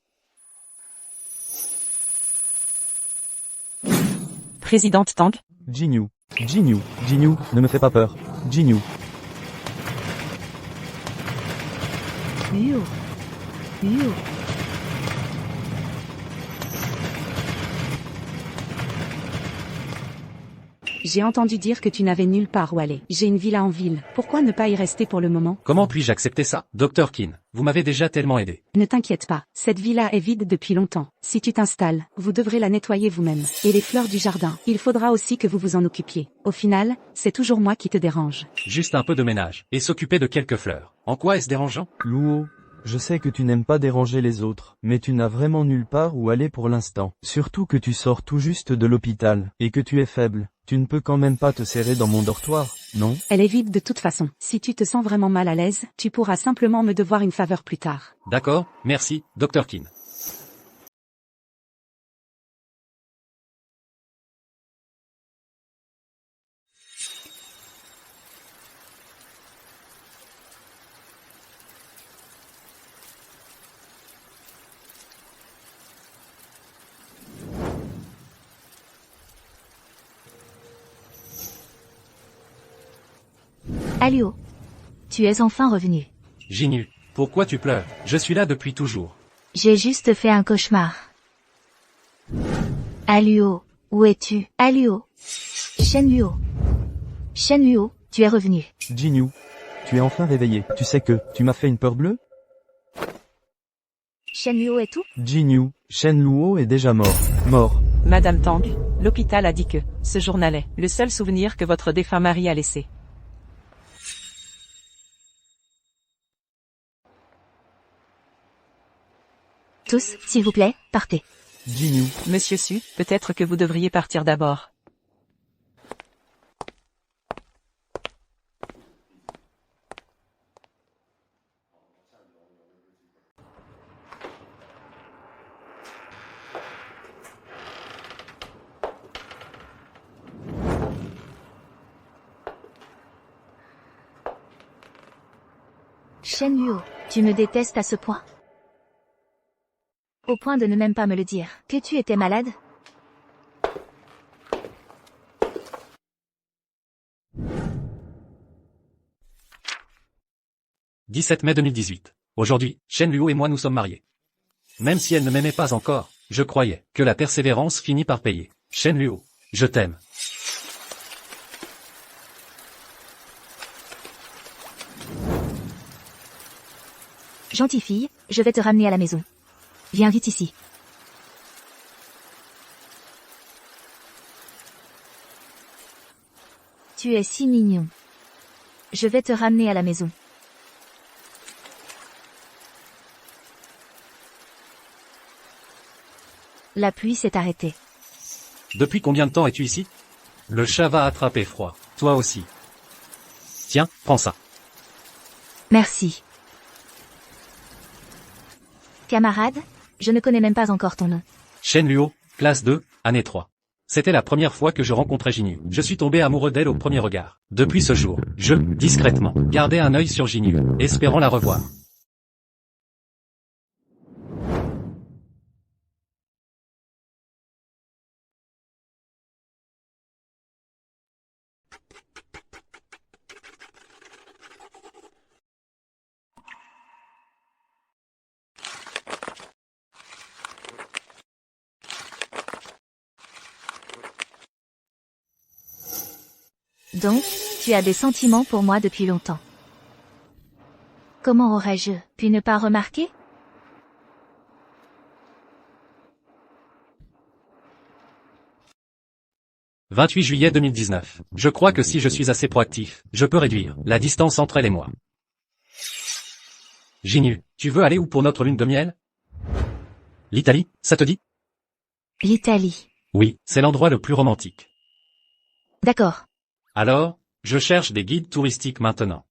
Présidente Tang. Jinyu. Jinyu. Jinyu, ne me fais pas peur. Jinyu. Luo. Luo. J'ai entendu dire que tu n'avais nulle part où aller. J'ai une villa en ville. Pourquoi ne pas y rester pour le moment? Comment puis-je accepter ça? Dr. Kin, vous m'avez déjà tellement aidé. Ne t'inquiète pas, cette villa est vide depuis longtemps. Si tu t'installes, vous devrez la nettoyer vous-même. Et les fleurs du jardin, il faudra aussi que vous vous en occupiez. Au final, c'est toujours moi qui te dérange. Juste un peu de ménage, et s'occuper de quelques fleurs. En quoi est-ce dérangeant? Luo, Je sais que tu n'aimes pas déranger les autres, mais tu n'as vraiment nulle part où aller pour l'instant. Surtout que tu sors tout juste de l'hôpital, et que tu es faible. Tu ne peux quand même pas te serrer dans mon dortoir, non? Elle est vide de toute façon. Si tu te sens vraiment mal à l'aise, tu pourras simplement me devoir une faveur plus tard. D'accord, merci, Dr. Keane. Alluo. Tu es enfin revenu. Jinyu, pourquoi tu pleures? Je suis là depuis toujours. J'ai juste fait un cauchemar. Alluo, où es-tu? Alluo. Shenluo. Shenluo, tu es revenu. Jinyu, tu es enfin réveillé. Tu sais que, tu m'as fait une peur bleue? Shenluo est où? Jinyu, Shenluo est déjà mort. Mort. Madame Tang, l'hôpital a dit que, ce journal est le seul souvenir que votre défunt mari a laissé. Tous, s'il vous plaît, partez. Jinyu. Monsieur Su, peut-être que vous devriez partir d'abord. Shenluo, tu me détestes à ce point? Au point de ne même pas me le dire. Que tu étais malade? « 17 mai 2018. Aujourd'hui, Shenluo et moi nous sommes mariés. Même si elle ne m'aimait pas encore, je croyais que la persévérance finit par payer. Shenluo, je t'aime. Gentille fille, je vais te ramener à la maison. Viens vite ici. Tu es si mignon. Je vais te ramener à la maison. La pluie s'est arrêtée. Depuis combien de temps es-tu ici? Le chat va attraper froid. Toi aussi. Tiens, prends ça. Merci. Camarade, je ne connais même pas encore ton nom. Shenluo, classe 2, année 3. C'était la première fois que je rencontrais Jinyu. Je suis tombé amoureux d'elle au premier regard. Depuis ce jour, je, discrètement, gardais un œil sur Jinyu, espérant la revoir. Donc, tu as des sentiments pour moi depuis longtemps. Comment aurais-je pu ne pas remarquer? « 28 juillet 2019. Je crois que si je suis assez proactif, je peux réduire la distance entre elle et moi. Jinyu, tu veux aller où pour notre lune de miel? L'Italie, ça te dit? L'Italie. Oui, c'est l'endroit le plus romantique. D'accord. Alors, je cherche des guides touristiques maintenant.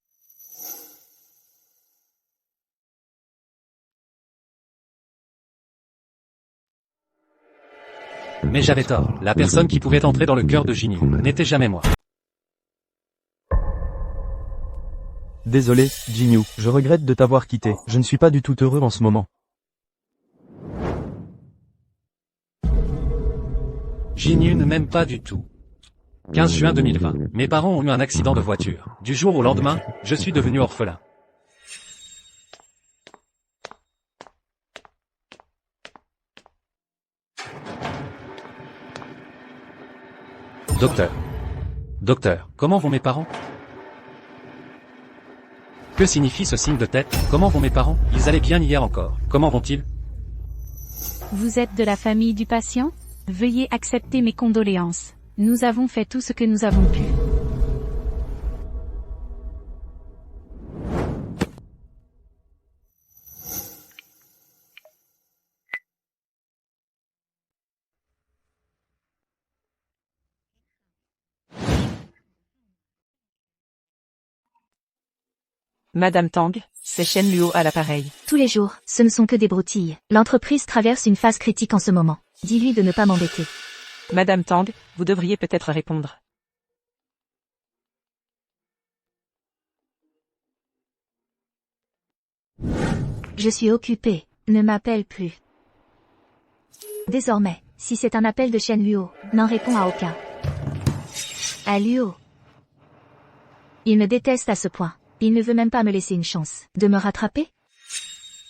Mais j'avais tort, la personne qui pouvait entrer dans le cœur de Jinyu n'était jamais moi. Désolé, Jinyu, je regrette de t'avoir quitté. Je ne suis pas du tout heureux en ce moment. Jinyu ne m'aime pas du tout. 15 juin 2020. Mes parents ont eu un accident de voiture. Du jour au lendemain, je suis devenu orphelin. Docteur. Docteur, comment vont mes parents? Que signifie ce signe de tête? Comment vont mes parents? Ils allaient bien hier encore. Comment vont-ils? Vous êtes de la famille du patient? Veuillez accepter mes condoléances. Nous avons fait tout ce que nous avons pu. Madame Tang, c'est Shen Luo à l'appareil. Tous les jours, ce ne sont que des broutilles. L'entreprise traverse une phase critique en ce moment. Dis-lui de ne pas m'embêter. Madame Tang, vous devriez peut-être répondre. Je suis occupée. Ne m'appelle plus. Désormais, si c'est un appel de Shen Luo, n'en réponds à aucun. À Luo. Il me déteste à ce point. Il ne veut même pas me laisser une chance de me rattraper.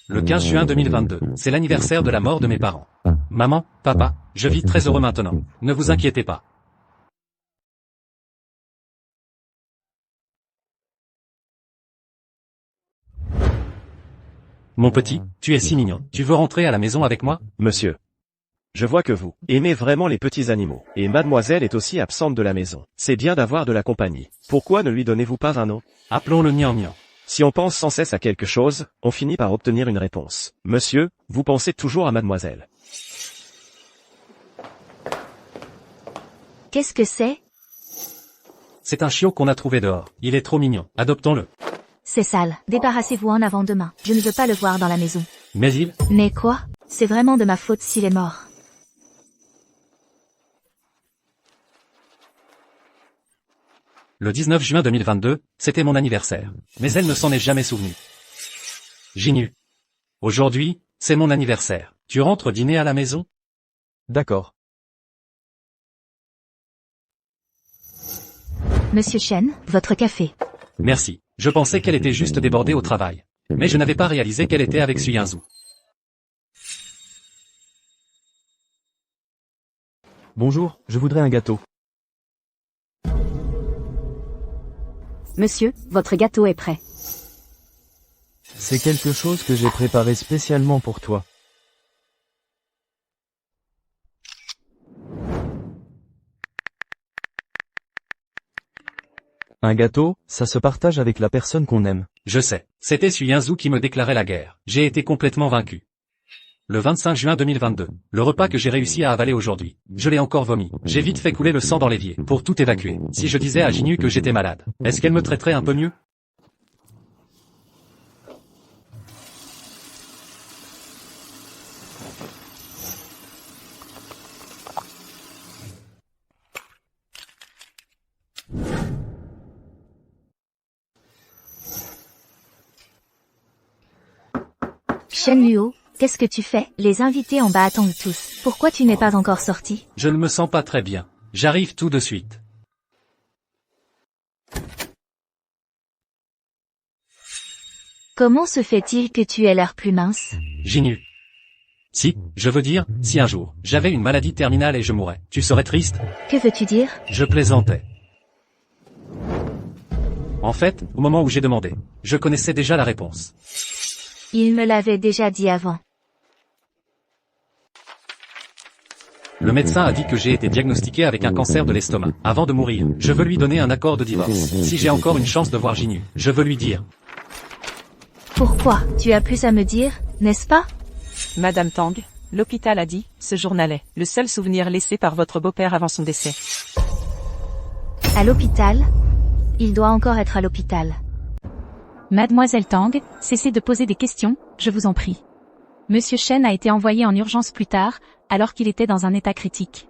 Le 15 juin 2022, c'est l'anniversaire de la mort de mes parents. Maman, papa, je vis très heureux maintenant. Ne vous inquiétez pas. Mon petit, tu es si mignon. Tu veux rentrer à la maison avec moi? Monsieur. Je vois que vous aimez vraiment les petits animaux. Et mademoiselle est aussi absente de la maison. C'est bien d'avoir de la compagnie. Pourquoi ne lui donnez-vous pas un nom? Appelons-le Nian. Si on pense sans cesse à quelque chose, on finit par obtenir une réponse. Monsieur, vous pensez toujours à mademoiselle. Qu'est-ce que c'est? C'est un chiot qu'on a trouvé dehors. Il est trop mignon. Adoptons-le. C'est sale. Débarrassez-vous en avant demain. Je ne veux pas le voir dans la maison. Mais il... Mais quoi? C'est vraiment de ma faute s'il est mort. Le 19 juin 2022, c'était mon anniversaire. Mais elle ne s'en est jamais souvenue. Jinyu. Aujourd'hui, c'est mon anniversaire. Tu rentres dîner à la maison? D'accord. Monsieur Shen, votre café. Merci. Je pensais qu'elle était juste débordée au travail. Mais je n'avais pas réalisé qu'elle était avec Su Yinzu. Bonjour, je voudrais un gâteau. Monsieur, votre gâteau est prêt. C'est quelque chose que j'ai préparé spécialement pour toi. Un gâteau, ça se partage avec la personne qu'on aime. Je sais. C'était Su Yinzu qui me déclarait la guerre. J'ai été complètement vaincu. Le 25 juin 2022, le repas que j'ai réussi à avaler aujourd'hui, je l'ai encore vomi. J'ai vite fait couler le sang dans l'évier, pour tout évacuer. Si je disais à Jinyu que j'étais malade, est-ce qu'elle me traiterait un peu mieux? Shen Luo, qu'est-ce que tu fais? Les invités en bas attendent tous. Pourquoi tu n'es pas encore sorti? Je ne me sens pas très bien. J'arrive tout de suite. Comment se fait-il que tu aies l'air plus mince? Jinyu. Si, je veux dire, si un jour, j'avais une maladie terminale et je mourrais, tu serais triste? Que veux-tu dire? Je plaisantais. En fait, au moment où j'ai demandé, je connaissais déjà la réponse. Il me l'avait déjà dit avant. Le médecin a dit que j'ai été diagnostiqué avec un cancer de l'estomac. Avant de mourir, je veux lui donner un accord de divorce. Si j'ai encore une chance de voir Jinyu, je veux lui dire. Pourquoi? Tu as plus à me dire, n'est-ce pas? Madame Tang, l'hôpital a dit, ce journal est le seul souvenir laissé par votre beau-père avant son décès. À l'hôpital? Il doit encore être à l'hôpital. Mademoiselle Tang, cessez de poser des questions, je vous en prie. Monsieur Shen a été envoyé en urgence plus tard, alors qu'il était dans un état critique.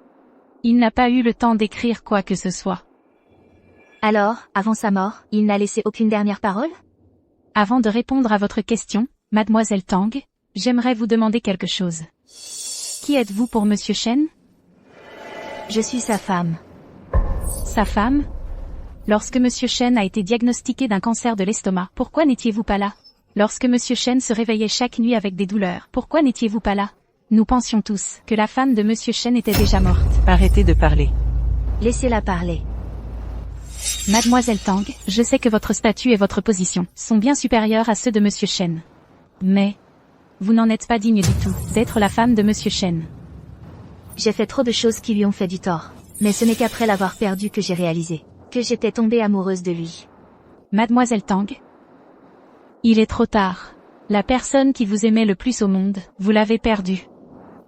Il n'a pas eu le temps d'écrire quoi que ce soit. Alors, avant sa mort, il n'a laissé aucune dernière parole? Avant de répondre à votre question, Mademoiselle Tang, j'aimerais vous demander quelque chose. Qui êtes-vous pour Monsieur Shen? Je suis sa femme. Sa femme? Lorsque Monsieur Shen a été diagnostiqué d'un cancer de l'estomac, pourquoi n'étiez-vous pas là? Lorsque Monsieur Shen se réveillait chaque nuit avec des douleurs, pourquoi n'étiez-vous pas là? Nous pensions tous que la femme de Monsieur Shen était déjà morte. Arrêtez de parler. Laissez-la parler. Mademoiselle Tang, je sais que votre statut et votre position sont bien supérieurs à ceux de Monsieur Shen. Mais, vous n'en êtes pas digne du tout d'être la femme de Monsieur Shen. J'ai fait trop de choses qui lui ont fait du tort. Mais ce n'est qu'après l'avoir perdu que j'ai réalisé que j'étais tombée amoureuse de lui. Mademoiselle Tang, il est trop tard. La personne qui vous aimait le plus au monde, vous l'avez perdu.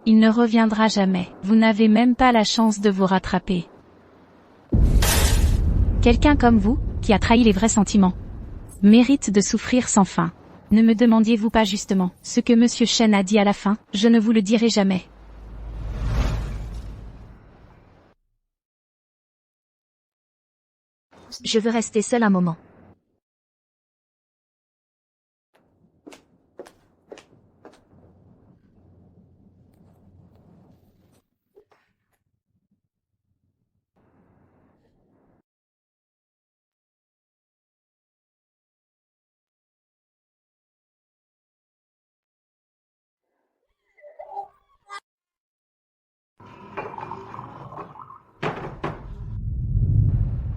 Il ne reviendra jamais. Vous n'avez même pas la chance de vous rattraper. Quelqu'un comme vous, qui a trahi les vrais sentiments. mérite de souffrir sans fin. Ne me demandiez-vous pas justement ce que Monsieur Shen a dit à la fin? Je ne vous le dirai jamais. Je veux rester seul un moment.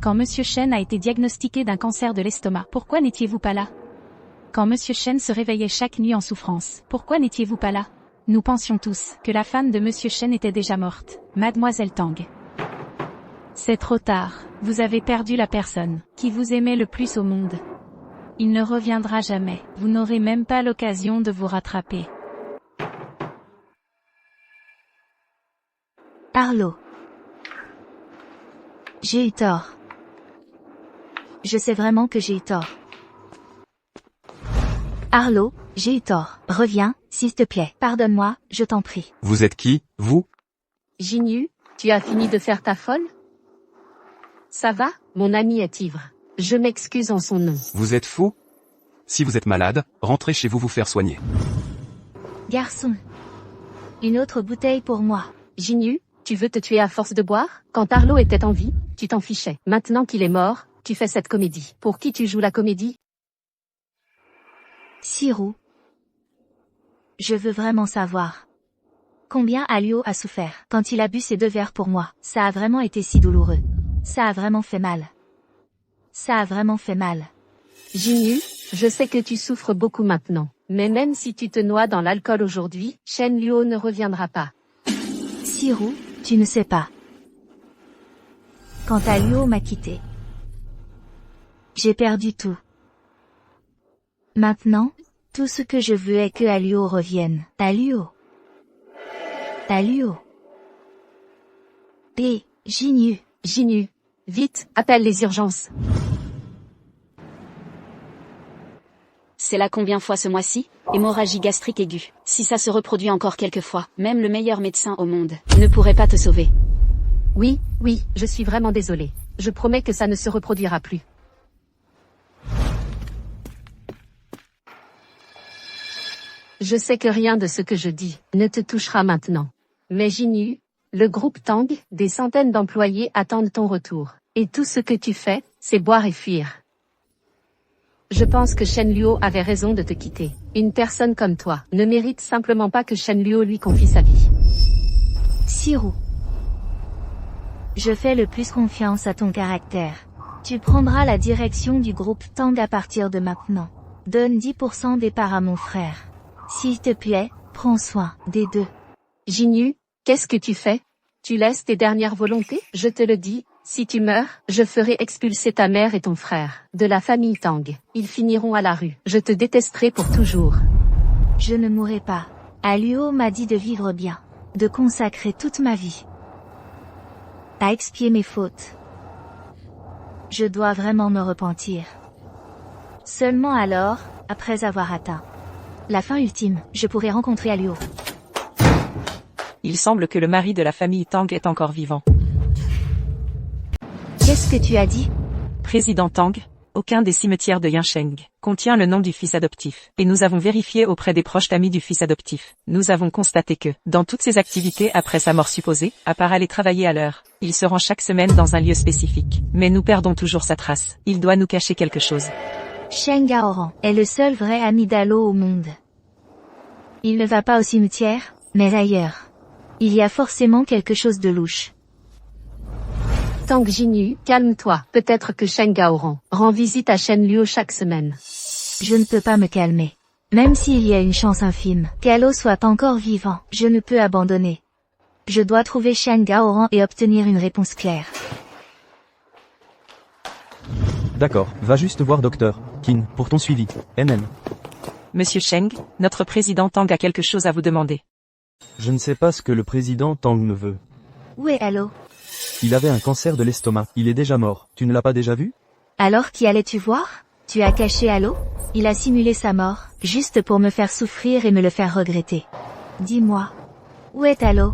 Quand Monsieur Shen a été diagnostiqué d'un cancer de l'estomac, pourquoi n'étiez-vous pas là? Quand Monsieur Shen se réveillait chaque nuit en souffrance, pourquoi n'étiez-vous pas là? Nous pensions tous que la femme de Monsieur Shen était déjà morte, Mademoiselle Tang. C'est trop tard, vous avez perdu la personne qui vous aimait le plus au monde. Il ne reviendra jamais, vous n'aurez même pas l'occasion de vous rattraper. Arlo. J'ai eu tort. Je sais vraiment que j'ai eu tort. Arlo, j'ai eu tort. Reviens, s'il te plaît. Pardonne-moi, je t'en prie. Vous êtes qui, vous? Jinyu, tu as fini de faire ta folle? Ça va, mon ami est ivre. Je m'excuse en son nom. Vous êtes fou? Si vous êtes malade, rentrez chez vous vous faire soigner. Garçon. Une autre bouteille pour moi. Jinyu, tu veux te tuer à force de boire? Quand Arlo était en vie, tu t'en fichais. Maintenant qu'il est mort, tu fais cette comédie. Pour qui tu joues la comédie? Sirou. Je veux vraiment savoir. Combien Alio a souffert quand il a bu ces 2 verres pour moi? Ça a vraiment été si douloureux. Ça a vraiment fait mal. Ça a vraiment fait mal. Jinyu, je sais que tu souffres beaucoup maintenant. Mais même si tu te noies dans l'alcool aujourd'hui, Shen Luo ne reviendra pas. Sirou, tu ne sais pas. Quand Alio m'a quitté, j'ai perdu tout. Maintenant, tout ce que je veux est que Alio revienne. Alio. Alio. Et, Jinyu. Jinyu. Vite, appelle les urgences. C'est la combien fois ce mois-ci? Hémorragie gastrique aiguë. Si ça se reproduit encore quelques fois, même le meilleur médecin au monde ne pourrait pas te sauver. Oui, je suis vraiment désolée. Je promets que ça ne se reproduira plus. Je sais que rien de ce que je dis ne te touchera maintenant. Mais Jinyu, le groupe Tang, des centaines d'employés attendent ton retour. Et tout ce que tu fais, c'est boire et fuir. Je pense que Shen Luo avait raison de te quitter. Une personne comme toi ne mérite simplement pas que Shen Luo lui confie sa vie. Sirou. Je fais le plus confiance à ton caractère. Tu prendras la direction du groupe Tang à partir de maintenant. Donne 10% des parts à mon frère. S'il te plaît, prends soin des 2. Jinyu, qu'est-ce que tu fais? Tu laisses tes dernières volontés? Je te le dis, si tu meurs, je ferai expulser ta mère et ton frère de la famille Tang. Ils finiront à la rue. Je te détesterai pour toujours. Je ne mourrai pas. Alio m'a dit de vivre bien, de consacrer toute ma vie à expier mes fautes. Je dois vraiment me repentir. Seulement alors, après avoir atteint la fin ultime, je pourrai rencontrer Alio. Il semble que le mari de la famille Tang est encore vivant. Qu'est-ce que tu as dit? Président Tang, aucun des cimetières de Yansheng contient le nom du fils adoptif. Et nous avons vérifié auprès des proches amis du fils adoptif. Nous avons constaté que, dans toutes ses activités après sa mort supposée, à part aller travailler à l'heure, il se rend chaque semaine dans un lieu spécifique. Mais nous perdons toujours sa trace. Il doit nous cacher quelque chose. Shen Gaoran est le seul vrai ami d'Alo au monde. Il ne va pas au cimetière, mais ailleurs. Il y a forcément quelque chose de louche. Tang Jinyu, calme-toi. Peut-être que Shen Gaoran rend visite à Shen Luo chaque semaine. Je ne peux pas me calmer. Même s'il y a une chance infime qu'Alo soit encore vivant, je ne peux abandonner. Je dois trouver Shen Gaoran et obtenir une réponse claire. D'accord, va juste voir Docteur Qin pour ton suivi. MM. Monsieur Sheng, notre président Tang a quelque chose à vous demander. Je ne sais pas ce que le président Tang me veut. Où est Allo? Il avait un cancer de l'estomac, il est déjà mort. Tu ne l'as pas déjà vu? Alors qui allais-tu voir? Tu as caché Halo? Il a simulé sa mort, juste pour me faire souffrir et me le faire regretter. Dis-moi. Où est Halo?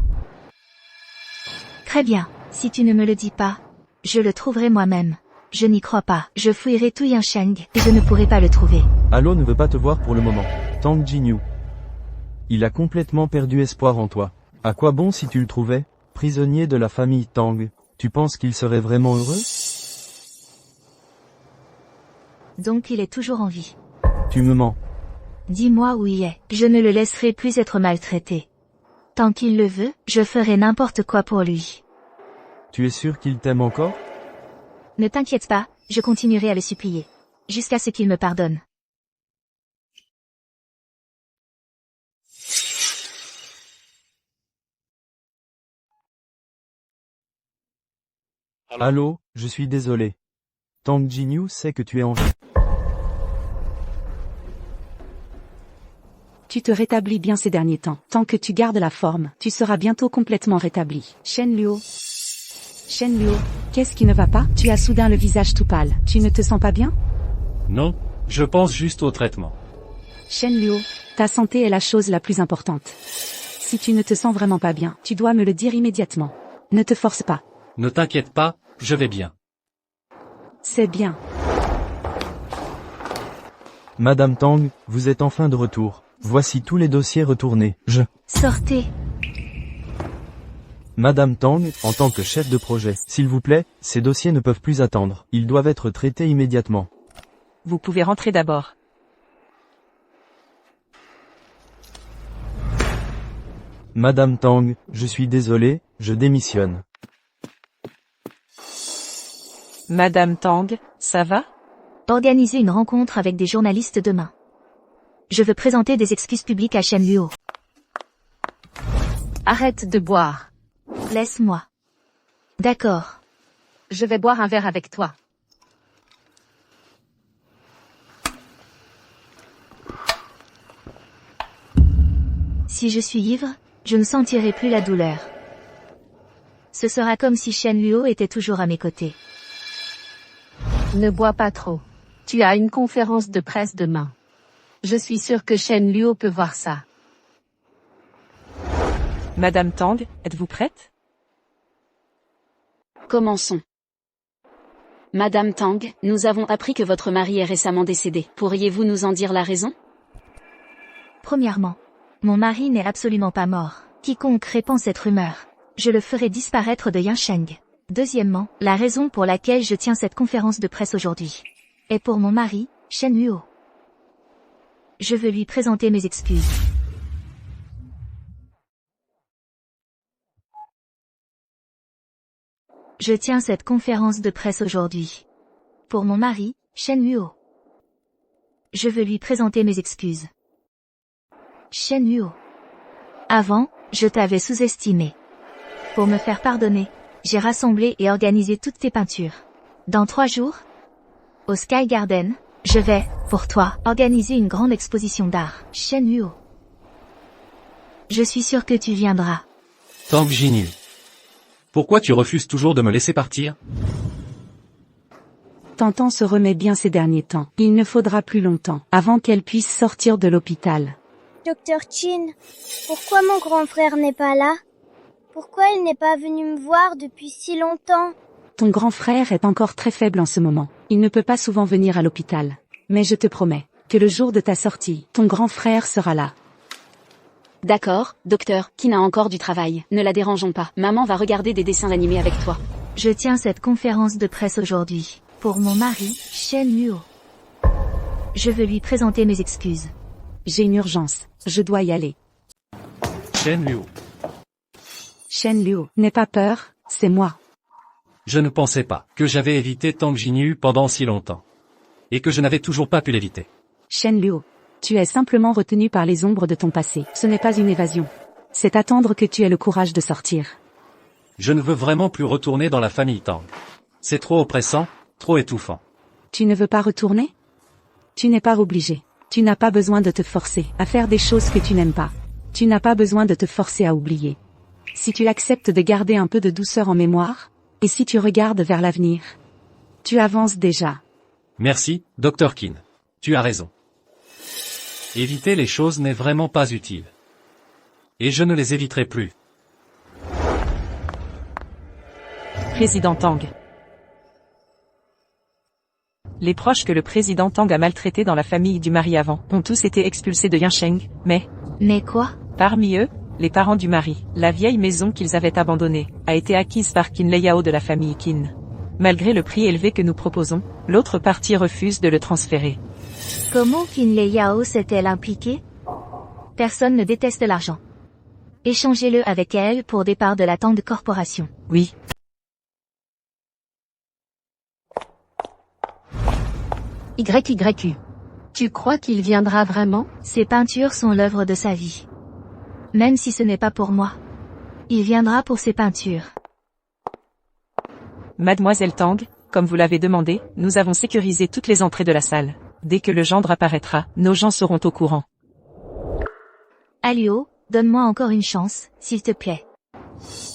Très bien, si tu ne me le dis pas, je le trouverai moi-même. Je n'y crois pas. Je fouillerai tout Yansheng, et je ne pourrai pas le trouver. Halo ne veut pas te voir pour le moment. Tang Jinyu. Il a complètement perdu espoir en toi. À quoi bon si tu le trouvais? Prisonnier de la famille Tang, tu penses qu'il serait vraiment heureux? Donc il est toujours en vie. Tu me mens. Dis-moi où il est. Je ne le laisserai plus être maltraité. Tant qu'il le veut, je ferai n'importe quoi pour lui. Tu es sûr qu'il t'aime encore? Ne t'inquiète pas, je continuerai à le supplier. Jusqu'à ce qu'il me pardonne. Allô, je suis désolé. Tang Jinyu sait que tu es en vie. Tu te rétablis bien ces derniers temps. Tant que tu gardes la forme, tu seras bientôt complètement rétabli. Shen Luo. Shen Luo, qu'est-ce qui ne va pas? Tu as soudain le visage tout pâle. Tu ne te sens pas bien? Non, je pense juste au traitement. Shen Luo, ta santé est la chose la plus importante. Si tu ne te sens vraiment pas bien, tu dois me le dire immédiatement. Ne te force pas. Ne t'inquiète pas, je vais bien. C'est bien. Madame Tang, vous êtes enfin de retour. Voici tous les dossiers retournés. Sortez. Madame Tang, en tant que chef de projet, s'il vous plaît, ces dossiers ne peuvent plus attendre. Ils doivent être traités immédiatement. Vous pouvez rentrer d'abord. Madame Tang, je suis désolé, je démissionne. Madame Tang, ça va? Organisez une rencontre avec des journalistes demain. Je veux présenter des excuses publiques à Shen Luo. Arrête de boire. Laisse-moi. D'accord. Je vais boire un verre avec toi. Si je suis ivre, je ne sentirai plus la douleur. Ce sera comme si Shen Luo était toujours à mes côtés. Ne bois pas trop. Tu as une conférence de presse demain. Je suis sûre que Shen Luo peut voir ça. Madame Tang, êtes-vous prête? Commençons. Madame Tang, nous avons appris que votre mari est récemment décédé. Pourriez-vous nous en dire la raison? Premièrement, mon mari n'est absolument pas mort. Quiconque répand cette rumeur, je le ferai disparaître de Yansheng. Deuxièmement, la raison pour laquelle je tiens cette conférence de presse aujourd'hui est pour mon mari, Shen Luo. Je veux lui présenter mes excuses. Je tiens cette conférence de presse aujourd'hui pour mon mari, Shen Luo. Je veux lui présenter mes excuses. Shen Luo. Avant, je t'avais sous-estimé. Pour me faire pardonner, j'ai rassemblé et organisé toutes tes peintures. Dans 3 jours, au Sky Garden, je vais, pour toi, organiser une grande exposition d'art. Shen Luo. Je suis sûre que tu viendras. Tang Jinyu. Pourquoi tu refuses toujours de me laisser partir? Tantan se remet bien ces derniers temps. Il ne faudra plus longtemps avant qu'elle puisse sortir de l'hôpital. Docteur Chin, pourquoi mon grand frère n'est pas là? Pourquoi il n'est pas venu me voir depuis si longtemps? Ton grand frère est encore très faible en ce moment. Il ne peut pas souvent venir à l'hôpital. Mais je te promets que le jour de ta sortie, ton grand frère sera là. D'accord, docteur, Qin a encore du travail. Ne la dérangeons pas. Maman va regarder des dessins animés avec toi. Je tiens cette conférence de presse aujourd'hui pour mon mari, Shen Luo. Je veux lui présenter mes excuses. J'ai une urgence. Je dois y aller. Shen Luo. Shen Luo, n'aie pas peur, c'est moi. Je ne pensais pas que j'avais évité Tang Jinyu pendant si longtemps. Et que je n'avais toujours pas pu l'éviter. Shen Luo, tu es simplement retenu par les ombres de ton passé. Ce n'est pas une évasion. C'est attendre que tu aies le courage de sortir. Je ne veux vraiment plus retourner dans la famille Tang. C'est trop oppressant, trop étouffant. Tu ne veux pas retourner? Tu n'es pas obligé. Tu n'as pas besoin de te forcer à faire des choses que tu n'aimes pas. Tu n'as pas besoin de te forcer à oublier. Si tu acceptes de garder un peu de douceur en mémoire, et si tu regardes vers l'avenir, tu avances déjà. Merci, Dr. Qin. Tu as raison. Éviter les choses n'est vraiment pas utile. Et je ne les éviterai plus. Président Tang. Les proches que le président Tang a maltraités dans la famille du mari avant ont tous été expulsés de Yansheng, mais... Mais quoi? Parmi eux, les parents du mari, la vieille maison qu'ils avaient abandonnée, a été acquise par Qin Leiyao de la famille Qin. Malgré le prix élevé que nous proposons, l'autre partie refuse de le transférer. Comment Qin Leiyao s'est-elle impliquée? Personne ne déteste l'argent. Échangez-le avec elle pour des parts de la Tang Corporation. Oui. YYU. Tu crois qu'il viendra vraiment? Ces peintures sont l'œuvre de sa vie. Même si ce n'est pas pour moi. Il viendra pour ses peintures. Mademoiselle Tang, comme vous l'avez demandé, nous avons sécurisé toutes les entrées de la salle. Dès que le gendre apparaîtra, nos gens seront au courant. Alluo, donne-moi encore une chance, s'il te plaît.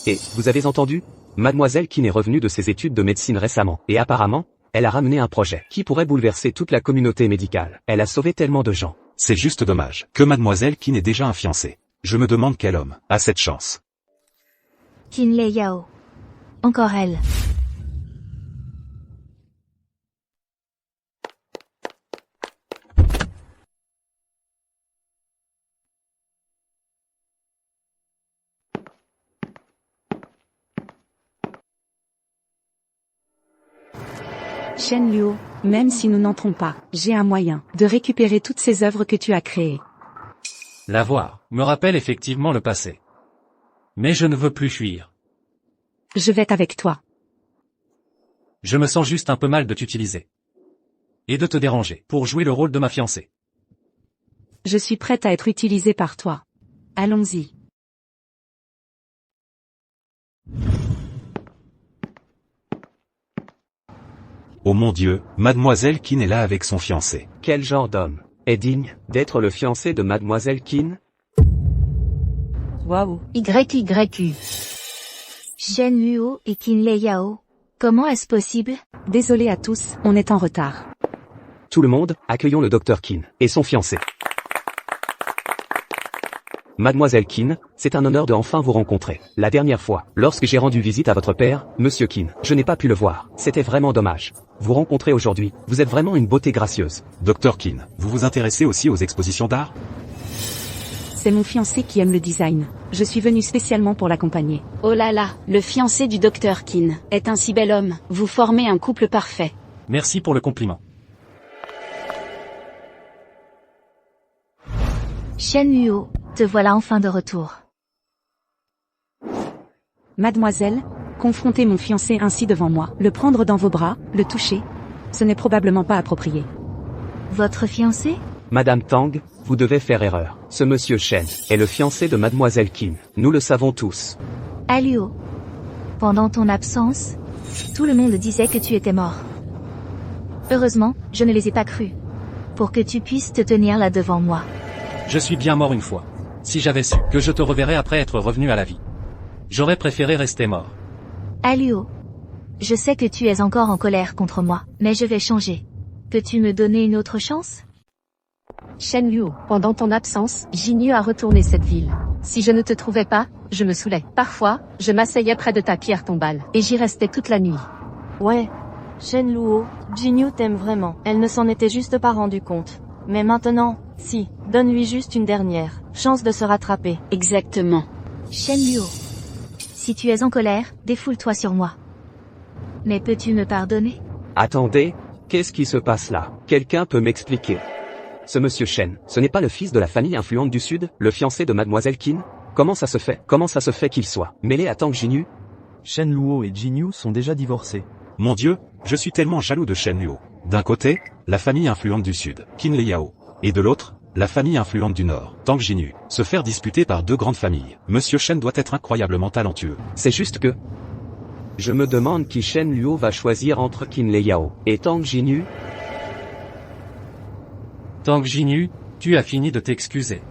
Et, vous avez entendu? Mademoiselle Qin est revenue de ses études de médecine récemment, et apparemment, elle a ramené un projet qui pourrait bouleverser toute la communauté médicale. Elle a sauvé tellement de gens. C'est juste dommage que mademoiselle Qin ait déjà un fiancé. Je me demande quel homme a cette chance. Qin Leiyao. Encore elle. Shen Luo, même si nous n'entrons pas, j'ai un moyen de récupérer toutes ces œuvres que tu as créées. La voir me rappelle effectivement le passé. Mais je ne veux plus fuir. Je vais avec toi. Je me sens juste un peu mal de t'utiliser. Et de te déranger pour jouer le rôle de ma fiancée. Je suis prête à être utilisée par toi. Allons-y. Oh mon Dieu, mademoiselle Qin est là avec son fiancé. Quel genre d'homme est digne d'être le fiancé de mademoiselle Qin? Waouh. YYU. Shen Luo et Qin Leiyao. Comment est-ce possible? Désolé à tous, on est en retard. Tout le monde, accueillons le Dr. Qin et son fiancé. Mademoiselle Qin, c'est un honneur de enfin vous rencontrer. La dernière fois, lorsque j'ai rendu visite à votre père, Monsieur Qin, je n'ai pas pu le voir. C'était vraiment dommage. Vous rencontrer aujourd'hui, vous êtes vraiment une beauté gracieuse. Dr. Qin, vous vous intéressez aussi aux expositions d'art? C'est mon fiancé qui aime le design. Je suis venue spécialement pour l'accompagner. Oh là là, le fiancé du Dr. Qin est un si bel homme. Vous formez un couple parfait. Merci pour le compliment. Shen Luo, te voilà enfin de retour. Mademoiselle, confrontez mon fiancé ainsi devant moi, le prendre dans vos bras, le toucher. Ce n'est probablement pas approprié. Votre fiancé? Madame Tang, vous devez faire erreur. Ce monsieur Shen est le fiancé de mademoiselle Qin. Nous le savons tous. Alluo. Pendant ton absence, tout le monde disait que tu étais mort. Heureusement, je ne les ai pas crus. Pour que tu puisses te tenir là devant moi. Je suis bien mort une fois. Si j'avais su que je te reverrais après être revenu à la vie, j'aurais préféré rester mort. Alluo. Je sais que tu es encore en colère contre moi, mais je vais changer. Peux-tu me donner une autre chance? Shen Luo, pendant ton absence, Jinyu a retourné cette ville. Si je ne te trouvais pas, je me saoulais. Parfois, je m'asseyais près de ta pierre tombale, et j'y restais toute la nuit. Ouais. Shen Luo, Jinyu t'aime vraiment. Elle ne s'en était juste pas rendue compte. Mais maintenant, si, donne-lui juste une dernière chance de se rattraper. Exactement. Shen Luo. Si tu es en colère, défoule-toi sur moi. Mais peux-tu me pardonner? Attendez, qu'est-ce qui se passe là? Quelqu'un peut m'expliquer? Ce monsieur Shen, ce n'est pas le fils de la famille influente du Sud, le fiancé de mademoiselle Qin? Comment ça se fait? Comment ça se fait qu'il soit mêlé à Tang Jinyu? Shen Luo et Jinyu sont déjà divorcés. Mon Dieu, je suis tellement jaloux de Shen Luo. D'un côté, la famille influente du Sud, Qin Leiyao. Et de l'autre, la famille influente du Nord, Tang Jinyu. Se faire disputer par deux grandes familles. Monsieur Shen doit être incroyablement talentueux. C'est juste que... Je me demande qui Shen Luo va choisir entre Qin Leiyao et Tang Jinyu. Tang Jinyu, tu as fini de t'excuser.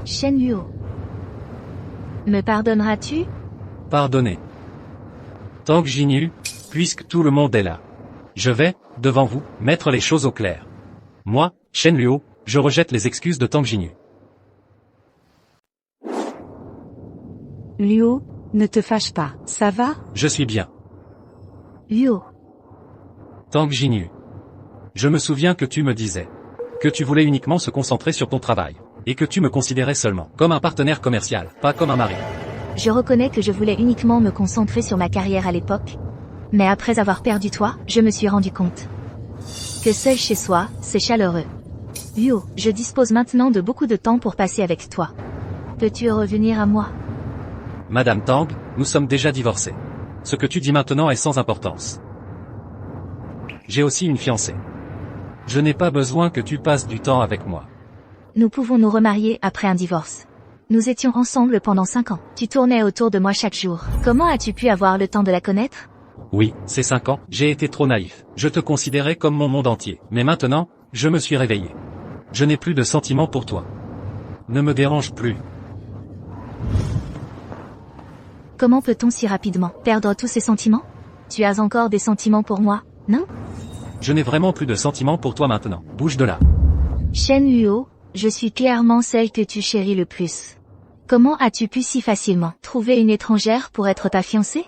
Shen Luo. Me pardonneras-tu? Pardonnez. Tang Jinyu, puisque tout le monde est là. Je vais, devant vous, mettre les choses au clair. Moi, Shen Luo, je rejette les excuses de Tang Jinyu. Luo, ne te fâche pas, ça va? Je suis bien. Luo. Tang Jinyu. Je me souviens que tu me disais que tu voulais uniquement se concentrer sur ton travail, et que tu me considérais seulement comme un partenaire commercial, pas comme un mari. Je reconnais que je voulais uniquement me concentrer sur ma carrière à l'époque. Mais après avoir perdu toi, je me suis rendu compte que seul chez soi, c'est chaleureux. Luo, je dispose maintenant de beaucoup de temps pour passer avec toi. Peux-tu revenir à moi? Madame Tang, nous sommes déjà divorcés. Ce que tu dis maintenant est sans importance. J'ai aussi une fiancée. Je n'ai pas besoin que tu passes du temps avec moi. Nous pouvons nous remarier après un divorce. Nous étions ensemble pendant 5 ans. Tu tournais autour de moi chaque jour. Comment as-tu pu avoir le temps de la connaître? Oui, ces 5 ans, j'ai été trop naïf. Je te considérais comme mon monde entier. Mais maintenant, je me suis réveillé. Je n'ai plus de sentiments pour toi. Ne me dérange plus. Comment peut-on si rapidement perdre tous ces sentiments? Tu as encore des sentiments pour moi, non? Je n'ai vraiment plus de sentiments pour toi maintenant. Bouge de là. Shen Luo, je suis clairement celle que tu chéris le plus. Comment as-tu pu si facilement trouver une étrangère pour être ta fiancée?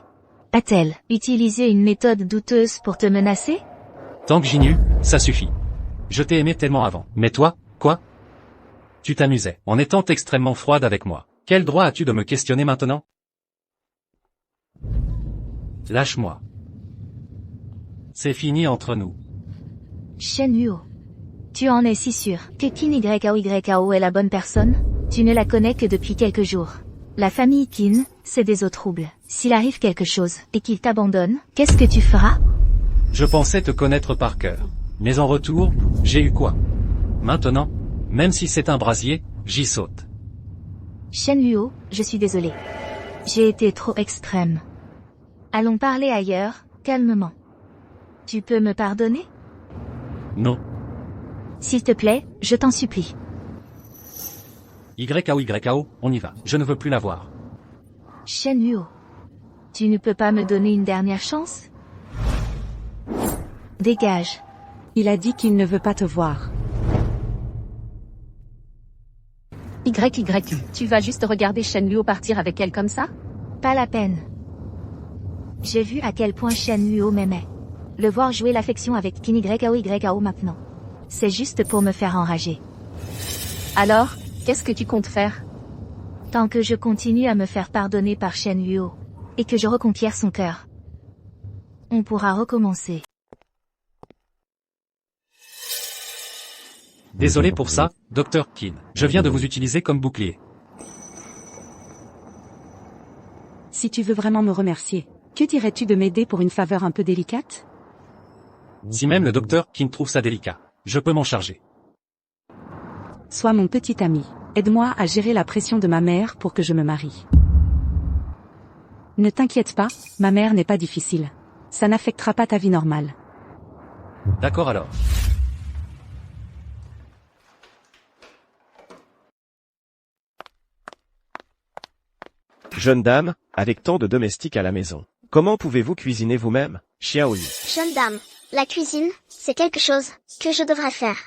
A-t-elle utilisé une méthode douteuse pour te menacer? Tang Jinyu, ça suffit. Je t'ai aimé tellement avant. Mais toi, quoi? Tu t'amusais, en étant extrêmement froide avec moi. Quel droit as-tu de me questionner maintenant? Lâche-moi. C'est fini entre nous. Shen Luo. Tu en es si sûr que Qin YKO est la bonne personne? Tu ne la connais que depuis quelques jours. La famille Qin, c'est des eaux troubles. S'il arrive quelque chose et qu'il t'abandonne, qu'est-ce que tu feras? Je pensais te connaître par cœur. Mais en retour, j'ai eu quoi? Maintenant, même si c'est un brasier, j'y saute. Shen Luo, je suis désolée. J'ai été trop extrême. Allons parler ailleurs, calmement. Tu peux me pardonner? Non. S'il te plaît, je t'en supplie. YKO, on y va. Je ne veux plus la voir. Shen Luo. Tu ne peux pas me donner une dernière chance? Dégage. Il a dit qu'il ne veut pas te voir. YYU, tu vas juste regarder Shen Luo partir avec elle comme ça? Pas la peine. J'ai vu à quel point Shen Luo m'aimait. Le voir jouer l'affection avec Qin YKO maintenant. C'est juste pour me faire enrager. Alors, qu'est-ce que tu comptes faire? Tant que je continue à me faire pardonner par Shen Luo, et que je reconquiers son cœur, on pourra recommencer. Désolé pour ça, Dr. Qin. Je viens de vous utiliser comme bouclier. Si tu veux vraiment me remercier, que dirais-tu de m'aider pour une faveur un peu délicate? Si même le Dr. Qin trouve ça délicat, je peux m'en charger. Sois mon petit ami. Aide-moi à gérer la pression de ma mère pour que je me marie. Ne t'inquiète pas, ma mère n'est pas difficile. Ça n'affectera pas ta vie normale. D'accord alors. Jeune dame, avec tant de domestiques à la maison, comment pouvez-vous cuisiner vous-même, Xiaoyu? Jeune dame, la cuisine, c'est quelque chose que je devrais faire.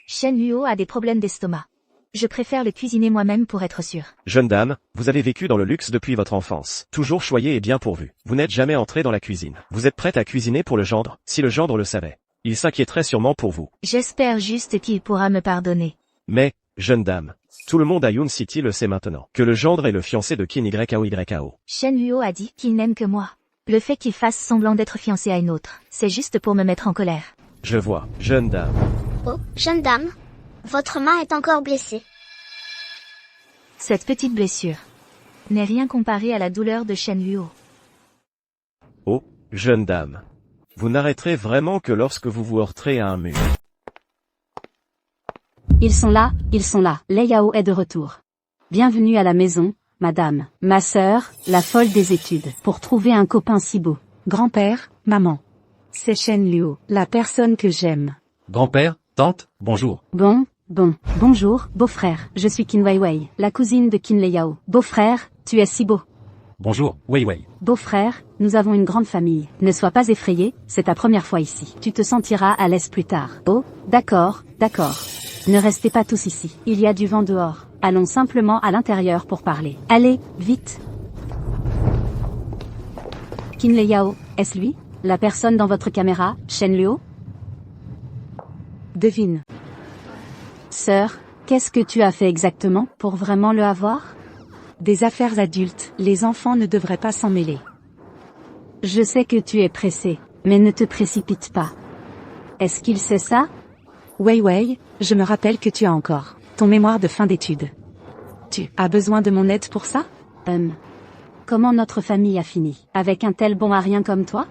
Shen Luo a des problèmes d'estomac. Je préfère le cuisiner moi-même pour être sûr. Jeune dame, vous avez vécu dans le luxe depuis votre enfance, toujours choyé et bien pourvu. Vous n'êtes jamais entré dans la cuisine. Vous êtes prête à cuisiner pour le gendre, si le gendre le savait. Il s'inquiéterait sûrement pour vous. J'espère juste qu'il pourra me pardonner. Mais, jeune dame, tout le monde à Yoon City le sait maintenant, que le gendre est le fiancé de Qin YKO. Shen Luo a dit qu'il n'aime que moi. Le fait qu'il fasse semblant d'être fiancé à une autre, c'est juste pour me mettre en colère. Je vois, jeune dame. Oh, jeune dame, votre main est encore blessée. Cette petite blessure n'est rien comparé à la douleur de Shen Luo. Oh, jeune dame. Vous n'arrêterez vraiment que lorsque vous vous heurterez à un mur. Ils sont là, Lei Yao est de retour. Bienvenue à la maison, madame. Ma sœur, la folle des études. Pour trouver un copain si beau. Grand-père, maman. C'est Shen Luo, la personne que j'aime. Grand-père, tante, bonjour. Bonjour, beau-frère. Je suis Qin Weiwei, la cousine de Qin Lei Yao. Beau-frère, tu es si beau. Bonjour, Wei Wei. Beau-frère, nous avons une grande famille. Ne sois pas effrayé, c'est ta première fois ici. Tu te sentiras à l'aise plus tard. Oh, d'accord, d'accord. Ne restez pas tous ici. Il y a du vent dehors. Allons simplement à l'intérieur pour parler. Allez, vite. Qin Yao, est-ce lui? La personne dans votre caméra, Shen Luo? Devine. Sœur, qu'est-ce que tu as fait exactement pour vraiment le avoir? Des affaires adultes, les enfants ne devraient pas s'en mêler. Je sais que tu es pressé, mais ne te précipite pas. Est-ce qu'il sait ça? Wei Wei, je me rappelle que tu as encore ton mémoire de fin d'études. Tu as besoin de mon aide pour ça? Comment notre famille a fini? Avec un tel bon à rien comme toi?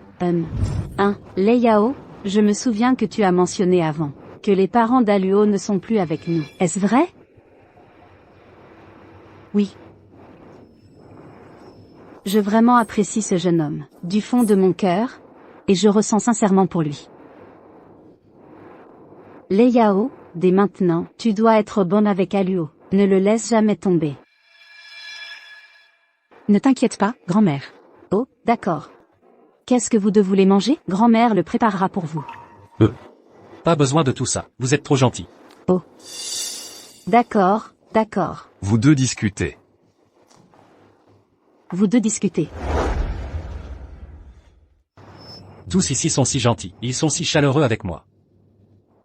Lei Yao, je me souviens que tu as mentionné avant que les parents d'Aluo ne sont plus avec nous. Est-ce vrai? Oui. Je vraiment apprécie ce jeune homme, du fond de mon cœur, et je ressens sincèrement pour lui. Lei Yao, dès maintenant, tu dois être bonne avec Aluo. Ne le laisse jamais tomber. Ne t'inquiète pas, grand-mère. Oh, d'accord. Qu'est-ce que vous deux voulez manger? Grand-mère le préparera pour vous. Pas besoin de tout ça, vous êtes trop gentil. Oh. D'accord, d'accord. Vous deux discutez. Vous deux discutez. Tous ici sont si gentils, ils sont si chaleureux avec moi.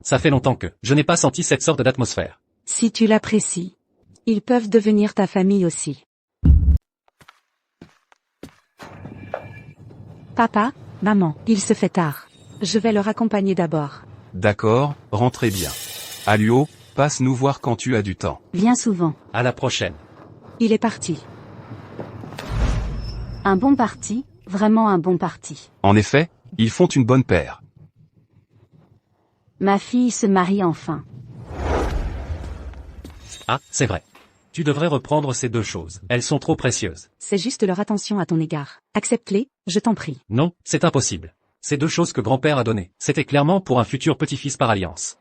Ça fait longtemps que je n'ai pas senti cette sorte d'atmosphère. Si tu l'apprécies, ils peuvent devenir ta famille aussi. Papa, maman, il se fait tard. Je vais leur accompagner d'abord. D'accord, rentrez bien. Aluo, passe nous voir quand tu as du temps. Viens souvent. À la prochaine. Il est parti. Un bon parti, vraiment un bon parti. En effet, ils font une bonne paire. Ma fille se marie enfin. Ah, c'est vrai. Tu devrais reprendre ces deux choses, elles sont trop précieuses. C'est juste leur attention à ton égard. Accepte-les, je t'en prie. Non, c'est impossible. Ces deux choses que grand-père a données, c'était clairement pour un futur petit-fils par alliance.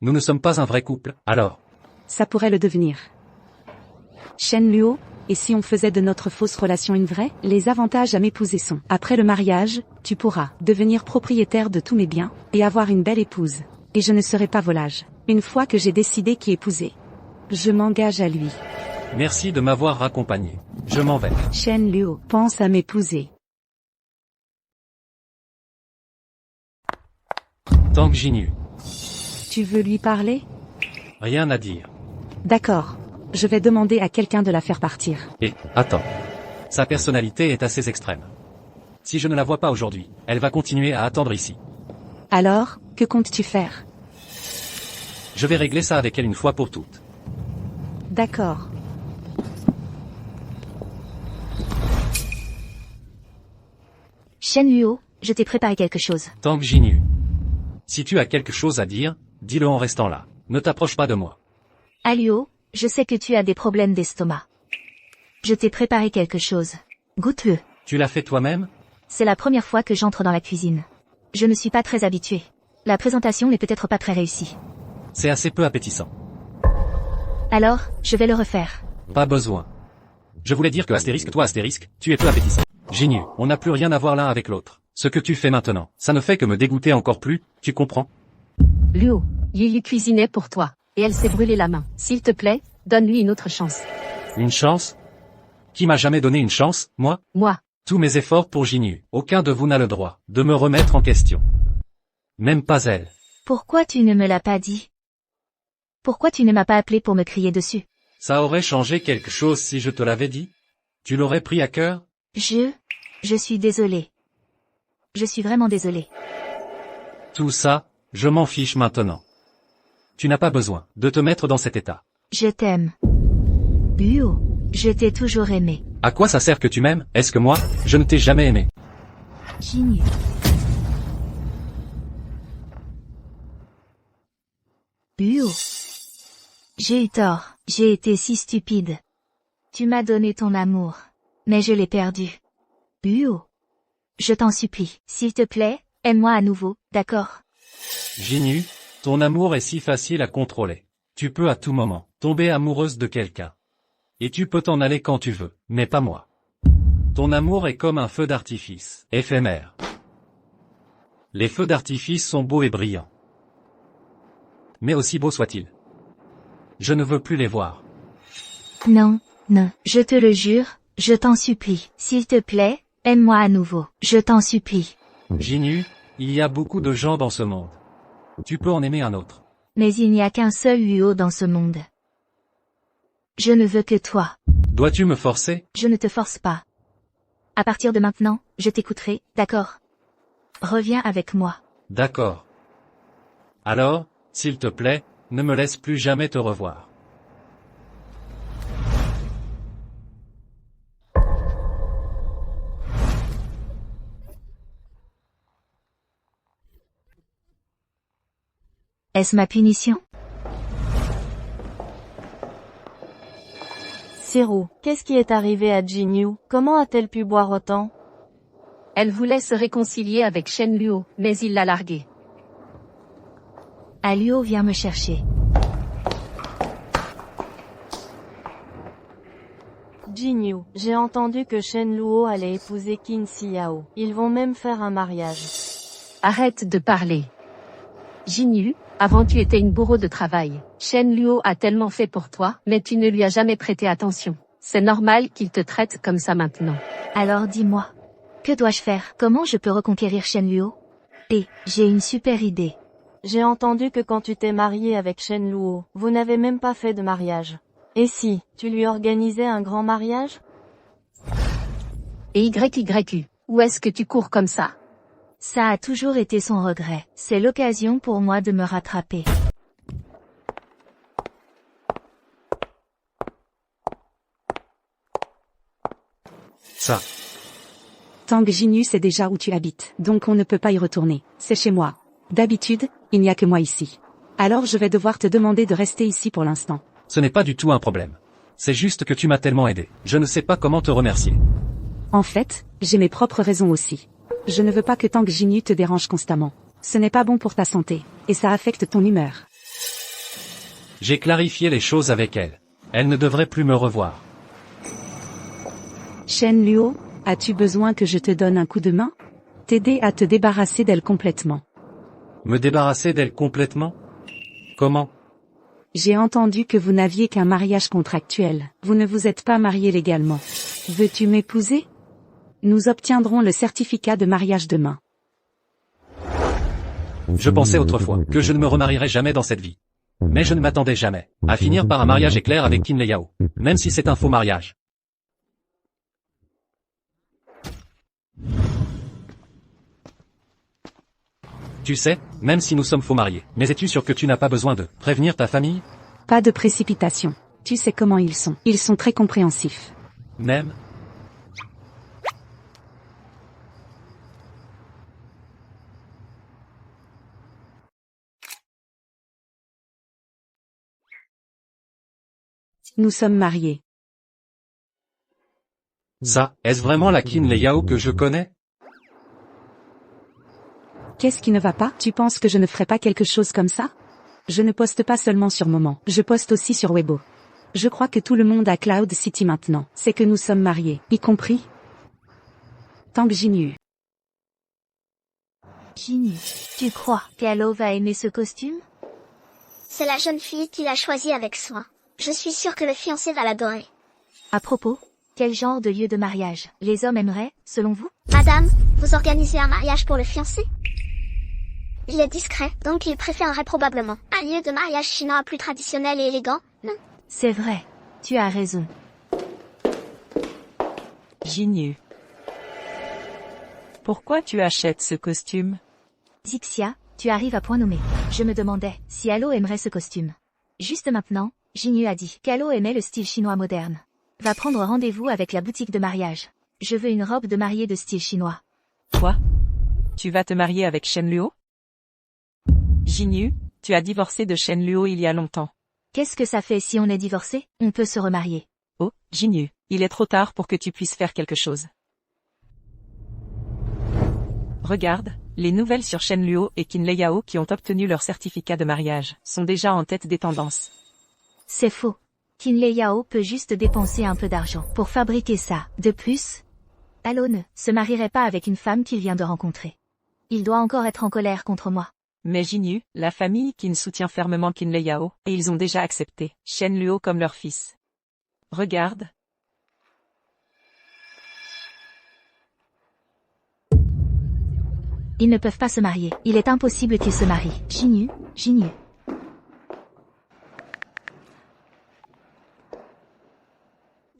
Nous ne sommes pas un vrai couple, alors. Ça pourrait le devenir. Shen Luo, et si on faisait de notre fausse relation une vraie? Les avantages à m'épouser sont, après le mariage, tu pourras devenir propriétaire de tous mes biens, et avoir une belle épouse. Et je ne serai pas volage. Une fois que j'ai décidé qui épouser, je m'engage à lui. Merci de m'avoir raccompagné. Je m'en vais. Shen Luo, pense à m'épouser. Tang Jinyu. Tu veux lui parler? Rien à dire. D'accord. Je vais demander à quelqu'un de la faire partir. Et, attends. Sa personnalité est assez extrême. Si je ne la vois pas aujourd'hui, elle va continuer à attendre ici. Alors, que comptes-tu faire? Je vais régler ça avec elle une fois pour toutes. D'accord. Shen Luo, je t'ai préparé quelque chose. Tang Jinyu. Si tu as quelque chose à dire, dis-le en restant là. Ne t'approche pas de moi. Aluo, je sais que tu as des problèmes d'estomac. Je t'ai préparé quelque chose. Goûte-le. Tu l'as fait toi-même? C'est la première fois que j'entre dans la cuisine. Je ne suis pas très habituée. La présentation n'est peut-être pas très réussie. C'est assez peu appétissant. Alors, je vais le refaire. Pas besoin. Je voulais dire que astérisque, toi astérisque, tu es peu appétissant. Jinyu, on n'a plus rien à voir l'un avec l'autre. Ce que tu fais maintenant, ça ne fait que me dégoûter encore plus, tu comprends? Luo, Yiyu cuisinait pour toi, et elle s'est brûlée la main. S'il te plaît, donne-lui une autre chance. Une chance? Qui m'a jamais donné une chance, moi? Moi. Tous mes efforts pour Jinyu, aucun de vous n'a le droit de me remettre en question. Même pas elle. Pourquoi tu ne me l'as pas dit? Pourquoi tu ne m'as pas appelé pour me crier dessus? Ça aurait changé quelque chose si je te l'avais dit? Tu l'aurais pris à cœur? Je suis désolée. Je suis vraiment désolée. Tout ça, je m'en fiche maintenant. Tu n'as pas besoin de te mettre dans cet état. Je t'aime. Luo, je t'ai toujours aimé. À quoi ça sert que tu m'aimes? Est-ce que moi, je ne t'ai jamais aimé? Jinyu. Luo. J'ai eu tort, j'ai été si stupide. Tu m'as donné ton amour. Mais je l'ai perdu. Luo. Je t'en supplie, s'il te plaît, aime-moi à nouveau, d'accord? Jinyu, ton amour est si facile à contrôler. Tu peux à tout moment tomber amoureuse de quelqu'un. Et tu peux t'en aller quand tu veux, mais pas moi. Ton amour est comme un feu d'artifice, éphémère. Les feux d'artifice sont beaux et brillants. Mais aussi beaux soient-ils. Je ne veux plus les voir. Non, non, je te le jure, je t'en supplie. S'il te plaît, aime-moi à nouveau. Je t'en supplie. Jinyu, il y a beaucoup de gens dans ce monde. Tu peux en aimer un autre. Mais il n'y a qu'un seul Luo dans ce monde. Je ne veux que toi. Dois-tu me forcer? Je ne te force pas. À partir de maintenant, je t'écouterai, d'accord? Reviens avec moi. D'accord. Alors, s'il te plaît, ne me laisse plus jamais te revoir. Est-ce ma punition? Siru, qu'est-ce qui est arrivé à Jinyu? Comment a-t-elle pu boire autant? Elle voulait se réconcilier avec Shen Luo, mais il l'a larguée. Luo vient me chercher. Jinyu, j'ai entendu que Shen Luo allait épouser Qin Xiao. Ils vont même faire un mariage. Arrête de parler. Jinyu, avant tu étais une bourreau de travail. Shen Luo a tellement fait pour toi, mais tu ne lui as jamais prêté attention. C'est normal qu'il te traite comme ça maintenant. Alors dis-moi. Que dois-je faire? Comment je peux reconquérir Shen Luo? J'ai une super idée. J'ai entendu que quand tu t'es marié avec Shen Luo, vous n'avez même pas fait de mariage. Et si, tu lui organisais un grand mariage? Et YYU, où est-ce que tu cours comme ça? Ça a toujours été son regret. C'est l'occasion pour moi de me rattraper. Ça. Tang Jinyu sait déjà où tu habites, donc on ne peut pas y retourner. C'est chez moi. D'habitude, il n'y a que moi ici. Alors je vais devoir te demander de rester ici pour l'instant. Ce n'est pas du tout un problème. C'est juste que tu m'as tellement aidé. Je ne sais pas comment te remercier. En fait, j'ai mes propres raisons aussi. Je ne veux pas que Tang Jinyu te dérange constamment. Ce n'est pas bon pour ta santé, et ça affecte ton humeur. J'ai clarifié les choses avec elle. Elle ne devrait plus me revoir. Shen Luo, as-tu besoin que je te donne un coup de main? T'aider à te débarrasser d'elle complètement. Me débarrasser d'elle complètement? Comment? J'ai entendu que vous n'aviez qu'un mariage contractuel. Vous ne vous êtes pas marié légalement. Veux-tu m'épouser? Nous obtiendrons le certificat de mariage demain. Je pensais autrefois que je ne me remarierais jamais dans cette vie. Mais je ne m'attendais jamais à finir par un mariage éclair avec Qin Liao, même si c'est un faux mariage. Tu sais, même si nous sommes faux mariés, mais es-tu sûr que tu n'as pas besoin de prévenir ta famille? Pas de précipitation. Tu sais comment ils sont. Ils sont très compréhensifs. Même? Nous sommes mariés. Ça, est-ce vraiment la Qin Liao que je connais? Qu'est-ce qui ne va pas? Tu penses que je ne ferai pas quelque chose comme ça? Je ne poste pas seulement sur Moment, je poste aussi sur Weibo. Je crois que tout le monde à Cloud City maintenant, c'est que nous sommes mariés, y compris Tang Jinyu. Jinyu, tu crois qu'Alo va aimer ce costume? C'est la jeune fille qui l'a choisi avec soin. Je suis sûre que le fiancé va l'adorer. À propos, quel genre de lieu de mariage les hommes aimeraient, selon vous? Madame, vous organisez un mariage pour le fiancé? Il est discret, donc il préférerait probablement un lieu de mariage chinois plus traditionnel et élégant, non? C'est vrai, tu as raison. Jinyu. Pourquoi tu achètes ce costume? Zixia, tu arrives à point nommé. Je me demandais si Alo aimerait ce costume. Juste maintenant, Jinyu a dit qu'Alo aimait le style chinois moderne. Va prendre rendez-vous avec la boutique de mariage. Je veux une robe de mariée de style chinois. Quoi? Tu vas te marier avec Shen Luo? Jinyu, tu as divorcé de Shen Luo il y a longtemps. Qu'est-ce que ça fait si on est divorcé? On peut se remarier. Oh, Jinyu, il est trop tard pour que tu puisses faire quelque chose. Regarde, les nouvelles sur Shen Luo et Qin Liao qui ont obtenu leur certificat de mariage sont déjà en tête des tendances. C'est faux. Qin Liao peut juste dépenser un peu d'argent pour fabriquer ça. De plus, Alo ne se marierait pas avec une femme qu'il vient de rencontrer. Il doit encore être en colère contre moi. Mais Jinyu, la famille Qin soutient fermement Qin Leyao, et ils ont déjà accepté Shen Luo comme leur fils. Regarde. Ils ne peuvent pas se marier. Il est impossible qu'ils se marient. Jinyu.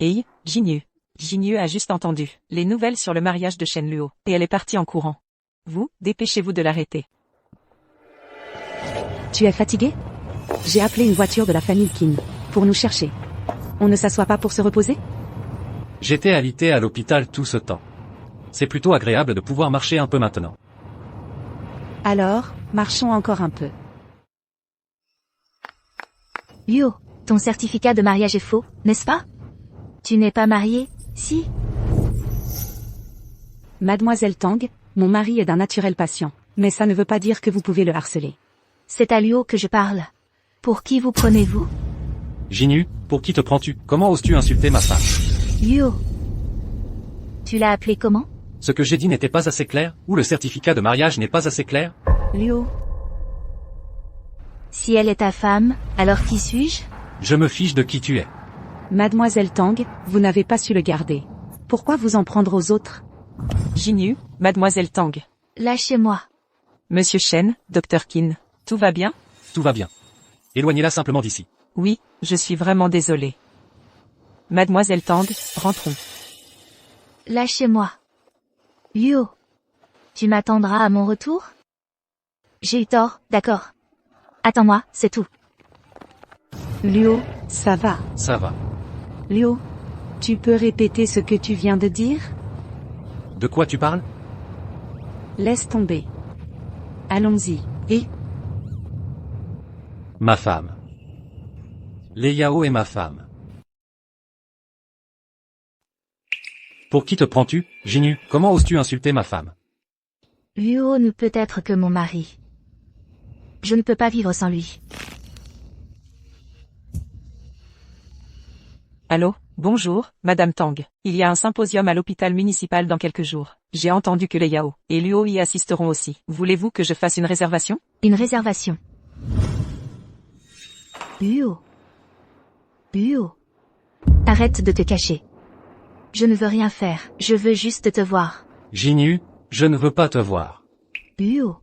Hey, Jinyu. Jinyu a juste entendu les nouvelles sur le mariage de Shen Luo, et elle est partie en courant. Vous, dépêchez-vous de l'arrêter. Tu es fatigué? J'ai appelé une voiture de la famille Qin pour nous chercher. On ne s'assoit pas pour se reposer? J'étais alité à l'hôpital tout ce temps. C'est plutôt agréable de pouvoir marcher un peu maintenant. Alors, marchons encore un peu. Luo, ton certificat de mariage est faux, n'est-ce pas? Tu n'es pas marié, si? Mademoiselle Tang, mon mari est d'un naturel patient, mais ça ne veut pas dire que vous pouvez le harceler. C'est à Luo que je parle. Pour qui vous prenez-vous? Jinyu, pour qui te prends-tu? Comment oses-tu insulter ma femme? Luo. Tu l'as appelé comment? Ce que j'ai dit n'était pas assez clair, ou le certificat de mariage n'est pas assez clair? Luo. Si elle est ta femme, alors qui suis-je? Je me fiche de qui tu es. Mademoiselle Tang, vous n'avez pas su le garder. Pourquoi vous en prendre aux autres? Jinyu, Mademoiselle Tang. Lâchez-moi. Monsieur Shen, Dr Qin. Tout va bien? Tout va bien. Éloignez-la simplement d'ici. Oui, je suis vraiment désolé. Mademoiselle Tang, rentrons. Lâchez-moi. Luo. Tu m'attendras à mon retour? J'ai eu tort, d'accord. Attends-moi, c'est tout. Luo, ça va. Ça va. Luo, tu peux répéter ce que tu viens de dire? De quoi tu parles? Laisse tomber. Allons-y. Et? Ma femme. Leyao est ma femme. Pour qui te prends-tu, Jinyu? Comment oses-tu insulter ma femme? Luo ne peut être que mon mari. Je ne peux pas vivre sans lui. Allô, bonjour, Madame Tang. Il y a un symposium à l'hôpital municipal dans quelques jours. J'ai entendu que Leyao et Luo y assisteront aussi. Voulez-vous que je fasse une réservation? Une réservation. Luo. Arrête de te cacher. Je ne veux rien faire, je veux juste te voir. Jinyu, je ne veux pas te voir. Luo.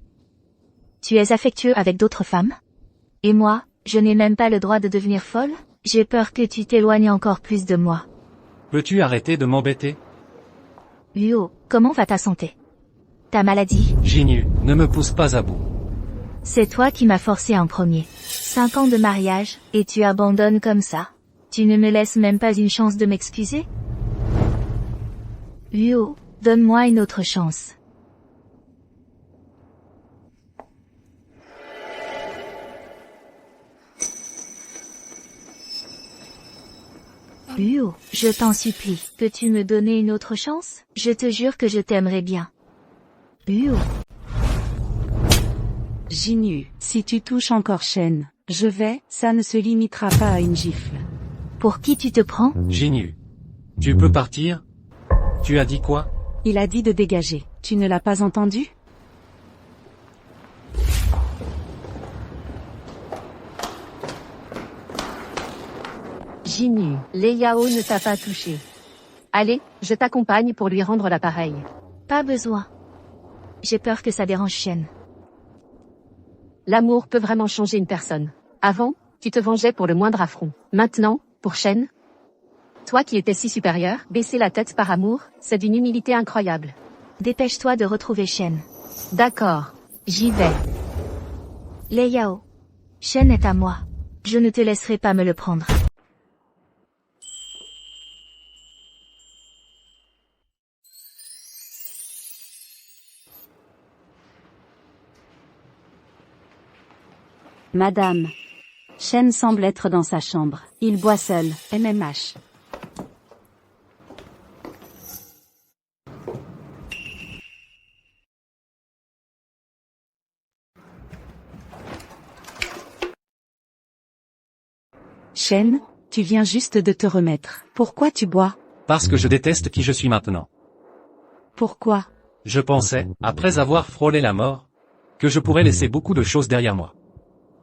Tu es affectueux avec d'autres femmes? Et moi, je n'ai même pas le droit de devenir folle? J'ai peur que tu t'éloignes encore plus de moi. Peux-tu arrêter de m'embêter? Luo, comment va ta santé? Ta maladie? Jinyu, ne me pousse pas à bout. C'est toi qui m'as forcé en premier. 5 ans de mariage, et tu abandonnes comme ça? Tu ne me laisses même pas une chance de m'excuser? Luo, donne-moi une autre chance. Luo, je t'en supplie, peux-tu me donner une autre chance? Je te jure que je t'aimerais bien. Luo. Jinyu, si tu touches encore Shen, ça ne se limitera pas à une gifle. Pour qui tu te prends? Jinyu. Tu peux partir? Tu as dit quoi? Il a dit de dégager. Tu ne l'as pas entendu? Jinyu, Leyao ne t'a pas touché. Allez, je t'accompagne pour lui rendre l'appareil. Pas besoin. J'ai peur que ça dérange Shen. L'amour peut vraiment changer une personne. Avant, tu te vengeais pour le moindre affront. Maintenant, pour Shen? Toi qui étais si supérieur, baisser la tête par amour, c'est d'une humilité incroyable. Dépêche-toi de retrouver Shen. D'accord. J'y vais. Leyao. Shen est à moi. Je ne te laisserai pas me le prendre. Madame. Shen semble être dans sa chambre. Il boit seul. MMH. Shen, tu viens juste de te remettre. Pourquoi tu bois? Parce que je déteste qui je suis maintenant. Pourquoi? Je pensais, après avoir frôlé la mort, que je pourrais laisser beaucoup de choses derrière moi.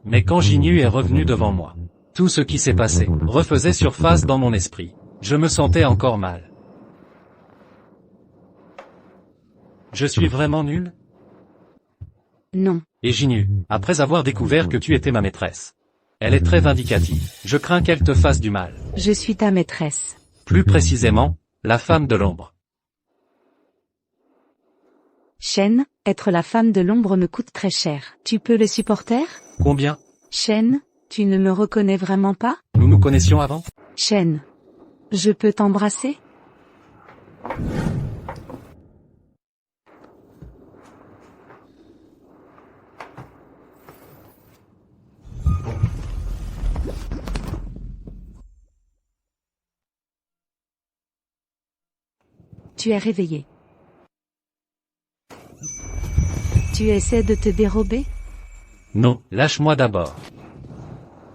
Mais quand Jinyu est revenu devant moi, tout ce qui s'est passé refaisait surface dans mon esprit. Je me sentais encore mal. Je suis vraiment nul? Non. Et Jinyu, après avoir découvert que tu étais ma maîtresse. Elle est très vindicative. Je crains qu'elle te fasse du mal. Je suis ta maîtresse. Plus précisément, la femme de l'ombre. Shen, être la femme de l'ombre me coûte très cher. Tu peux le supporter? Combien? Shen, tu ne me reconnais vraiment pas? Nous nous connaissions avant? Shen, je peux t'embrasser? Tu es réveillé. Tu essaies de te dérober? Non, lâche-moi d'abord.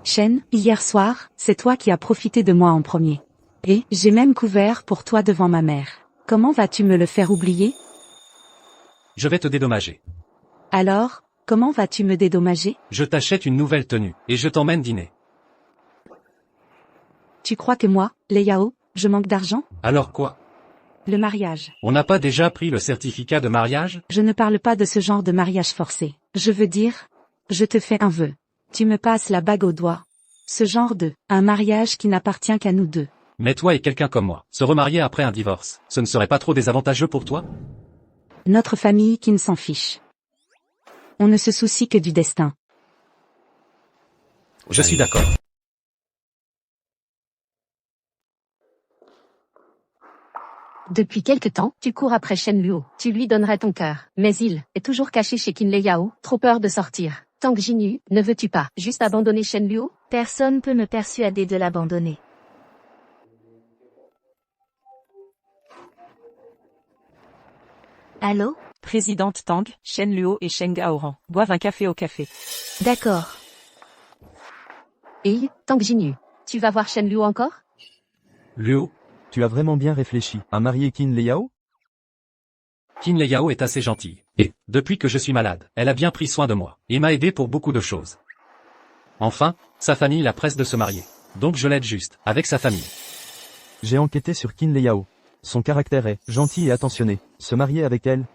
Shen, hier soir, c'est toi qui as profité de moi en premier. Et j'ai même couvert pour toi devant ma mère. Comment vas-tu me le faire oublier? Je vais te dédommager. Alors, comment vas-tu me dédommager? Je t'achète une nouvelle tenue, et je t'emmène dîner. Tu crois que moi, Léao, je manque d'argent? Alors quoi? Le mariage. On n'a pas déjà pris le certificat de mariage? Je ne parle pas de ce genre de mariage forcé. Je veux dire, je te fais un vœu. Tu me passes la bague au doigt. Ce genre de, un mariage qui n'appartient qu'à nous deux. Mais toi et quelqu'un comme moi, se remarier après un divorce, ce ne serait pas trop désavantageux pour toi? Notre famille qui ne s'en fiche. On ne se soucie que du destin. Je suis d'accord. Depuis quelque temps, tu cours après Shen Luo. Tu lui donnerais ton cœur. Mais il est toujours caché chez Qin Lei Yao, trop peur de sortir. Tang Jinyu, ne veux-tu pas juste abandonner Shen Luo? Personne peut me persuader de l'abandonner. Allô? Présidente Tang, Shen Luo et Shen Gaoran boivent un café au café. D'accord. Et, Tang Jinyu, tu vas voir Shen Luo encore? Luo? Tu as vraiment bien réfléchi à marier Qin Lei Yao? Qin Lei Yao est assez gentille. Et, depuis que je suis malade, elle a bien pris soin de moi, et m'a aidé pour beaucoup de choses. Enfin, sa famille la presse de se marier. Donc je l'aide juste, avec sa famille. J'ai enquêté sur Qin Lei Yao. Son caractère est gentil et attentionné. Se marier avec elle,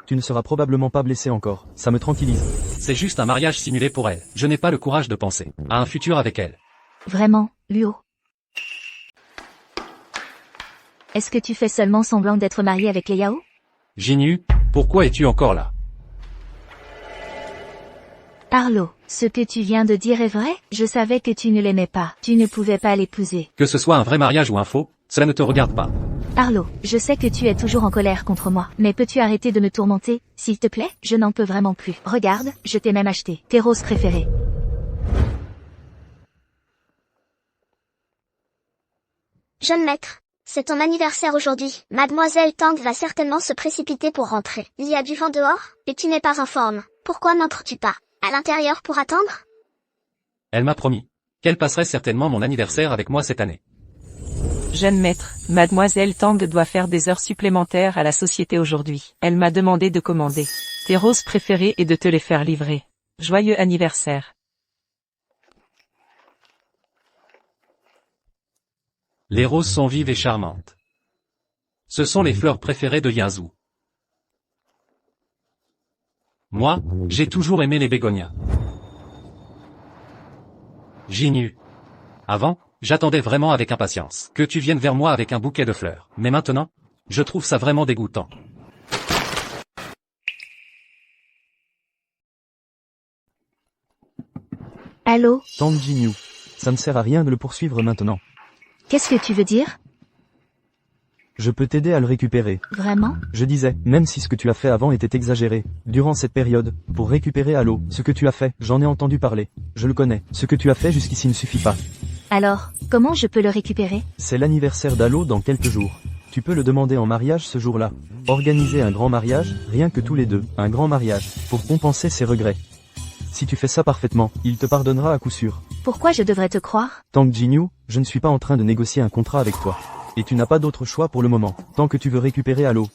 tu ne seras probablement pas blessé encore. Ça me tranquillise. C'est juste un mariage simulé pour elle. Je n'ai pas le courage de penser à un futur avec elle. Vraiment, Luo? Est-ce que tu fais seulement semblant d'être marié avec les Yao? Jinyu, pourquoi es-tu encore là? Arlo, ce que tu viens de dire est vrai? Je savais que tu ne l'aimais pas. Tu ne pouvais pas l'épouser. Que ce soit un vrai mariage ou un faux, cela ne te regarde pas. Arlo, je sais que tu es toujours en colère contre moi, mais peux-tu arrêter de me tourmenter, s'il te plaît? Je n'en peux vraiment plus. Regarde, je t'ai même acheté tes roses préférées. Jeune maître, c'est ton anniversaire aujourd'hui. Mademoiselle Tang va certainement se précipiter pour rentrer. Il y a du vent dehors, et tu n'es pas en forme. Pourquoi n'entres-tu pas à l'intérieur pour attendre? Elle m'a promis qu'elle passerait certainement mon anniversaire avec moi cette année. Jeune maître, mademoiselle Tang doit faire des heures supplémentaires à la société aujourd'hui. Elle m'a demandé de commander tes roses préférées et de te les faire livrer. Joyeux anniversaire. Les roses sont vives et charmantes. Ce sont les fleurs préférées de Yanzhou. Moi, j'ai toujours aimé les bégonias. Jinyu. Avant, j'attendais vraiment avec impatience que tu viennes vers moi avec un bouquet de fleurs. Mais maintenant, je trouve ça vraiment dégoûtant. Allô? Tang Jinyu. Ça ne sert à rien de le poursuivre maintenant. Qu'est-ce que tu veux dire? Je peux t'aider à le récupérer. Vraiment? Je disais, même si ce que tu as fait avant était exagéré, durant cette période, pour récupérer Halo, ce que tu as fait, j'en ai entendu parler. Je le connais. Ce que tu as fait jusqu'ici ne suffit pas. Alors, comment je peux le récupérer? C'est l'anniversaire d'Halo dans quelques jours. Tu peux le demander en mariage ce jour-là. Organiser un grand mariage, rien que tous les deux, un grand mariage, pour compenser ses regrets. Si tu fais ça parfaitement, il te pardonnera à coup sûr. Pourquoi je devrais te croire? Tang Jinyu, je ne suis pas en train de négocier un contrat avec toi. Et tu n'as pas d'autre choix pour le moment, tant que tu veux récupérer Halo.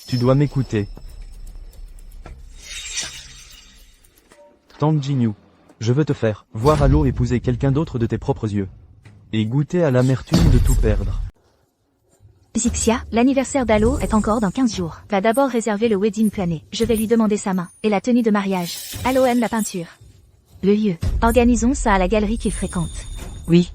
Tu dois m'écouter. Tang Jinyu. Je veux te faire voir Halo épouser quelqu'un d'autre de tes propres yeux. Et goûter à l'amertume de tout perdre. Zixia, l'anniversaire d'Halo est encore dans 15 jours. Va d'abord réserver le wedding plané. Je vais lui demander sa main. Et la tenue de mariage. Halo aime la peinture. Le lieu. Organisons ça à la galerie qu'il fréquente. Oui.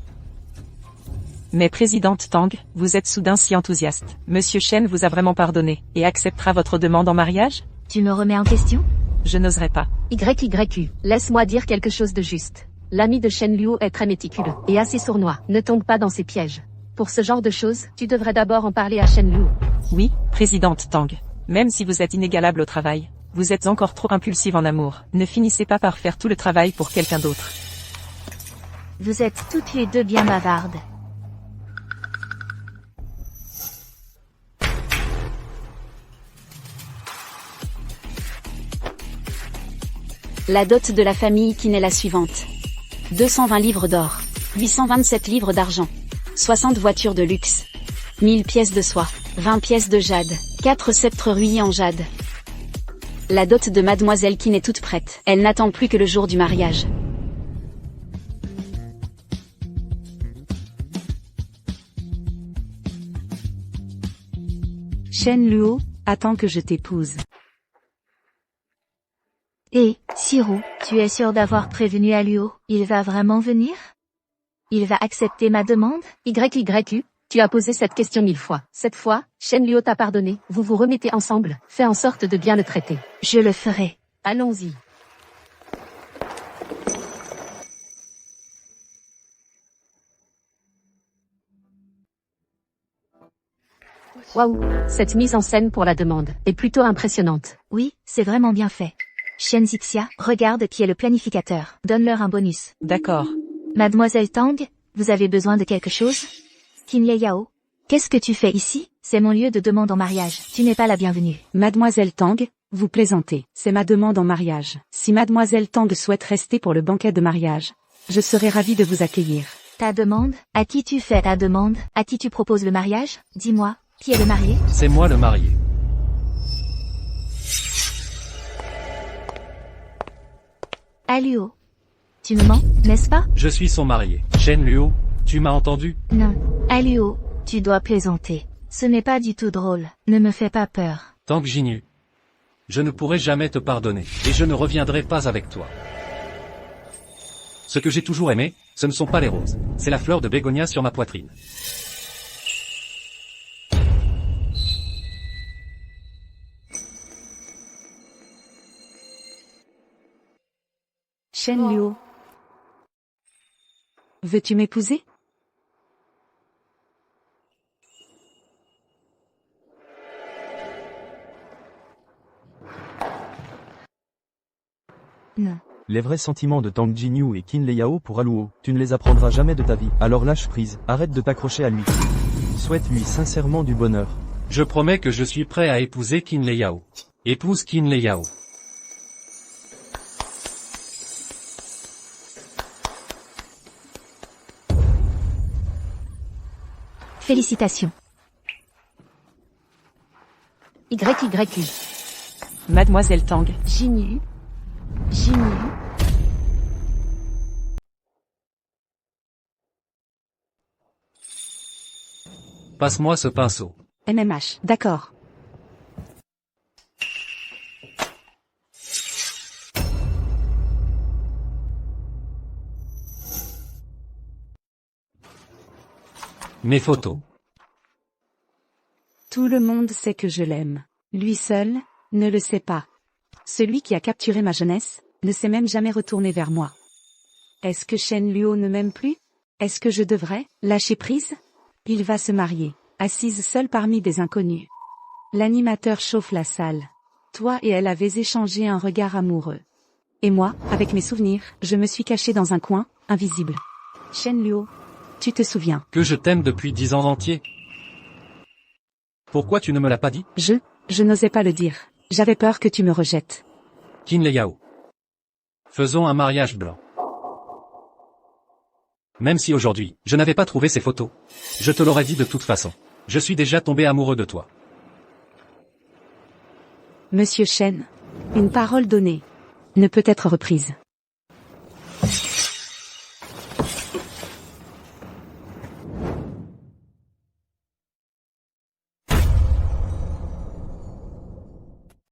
Mais présidente Tang, vous êtes soudain si enthousiaste. Monsieur Shen vous a vraiment pardonné, et acceptera votre demande en mariage? Tu me remets en question? Je n'oserais pas. YYU, laisse-moi dire quelque chose de juste. L'ami de Shen Luo est très méticuleux, et assez sournois. Ne tombe pas dans ses pièges. Pour ce genre de choses, tu devrais d'abord en parler à Shen Luo. Oui, présidente Tang. Même si vous êtes inégalable au travail, vous êtes encore trop impulsive en amour. Ne finissez pas par faire tout le travail pour quelqu'un d'autre. Vous êtes toutes les deux bien bavardes. La dot de la famille Qin est la suivante. 220 livres d'or, 827 livres d'argent, 60 voitures de luxe, 1000 pièces de soie, 20 pièces de jade, 4 sceptres ruillis en jade. La dot de mademoiselle Qin est toute prête. Elle n'attend plus que le jour du mariage. Shen Luo, attends que je t'épouse. Et, Siro, tu es sûr d'avoir prévenu Aluo? Il va vraiment venir? Il va accepter ma demande? YYU, tu as posé cette question 1000 fois. Cette fois, Shen Luo t'a pardonné, vous vous remettez ensemble, fais en sorte de bien le traiter. Je le ferai. Allons-y. Waouh, cette mise en scène pour la demande est plutôt impressionnante. Oui, c'est vraiment bien fait. Shen Zixia, regarde qui est le planificateur. Donne-leur un bonus. D'accord. Mademoiselle Tang, vous avez besoin de quelque chose? Qin Yao, qu'est-ce que tu fais ici? C'est mon lieu de demande en mariage. Tu n'es pas la bienvenue. Mademoiselle Tang, vous plaisantez. C'est ma demande en mariage. Si Mademoiselle Tang souhaite rester pour le banquet de mariage, je serai ravie de vous accueillir. Ta demande? À qui tu fais ta demande? À qui tu proposes le mariage? Dis-moi, qui est le marié? C'est moi le marié. Aluo. Tu me mens, n'est-ce pas? Je suis son marié. Shen Luo, tu m'as entendu? Non. Aluo, tu dois plaisanter. Ce n'est pas du tout drôle. Ne me fais pas peur. Tang Jinyu. Je ne pourrai jamais te pardonner, et je ne reviendrai pas avec toi. Ce que j'ai toujours aimé, ce ne sont pas les roses. C'est la fleur de bégonia sur ma poitrine. Shen Luo. Veux-tu m'épouser? Non. Les vrais sentiments de Tang Jinyu et Qin Yao pour Aluo, tu ne les apprendras jamais de ta vie. Alors lâche prise, arrête de t'accrocher à lui. Souhaite-lui sincèrement du bonheur. Je promets que je suis prêt à épouser Qin Yao. Épouse Qin Yao. Félicitations. YYU. Mademoiselle Tang. Jinyu. Passe-moi ce pinceau. MMH, d'accord. Mes photos. Tout le monde sait que je l'aime. Lui seul, ne le sait pas. Celui qui a capturé ma jeunesse, ne s'est même jamais retourné vers moi. Est-ce que Shen Luo ne m'aime plus? Est-ce que je devrais lâcher prise? Il va se marier, assise seule parmi des inconnus. L'animateur chauffe la salle. Toi et elle avez échangé un regard amoureux. Et moi, avec mes souvenirs, je me suis caché dans un coin, invisible. Shen Luo, tu te souviens? Que je t'aime depuis 10 ans entiers. Pourquoi tu ne me l'as pas dit? Je n'osais pas le dire. J'avais peur que tu me rejettes. Qin Yao. Faisons un mariage blanc. Même si aujourd'hui, je n'avais pas trouvé ces photos. Je te l'aurais dit de toute façon. Je suis déjà tombé amoureux de toi. Monsieur Shen. Une parole donnée ne peut être reprise.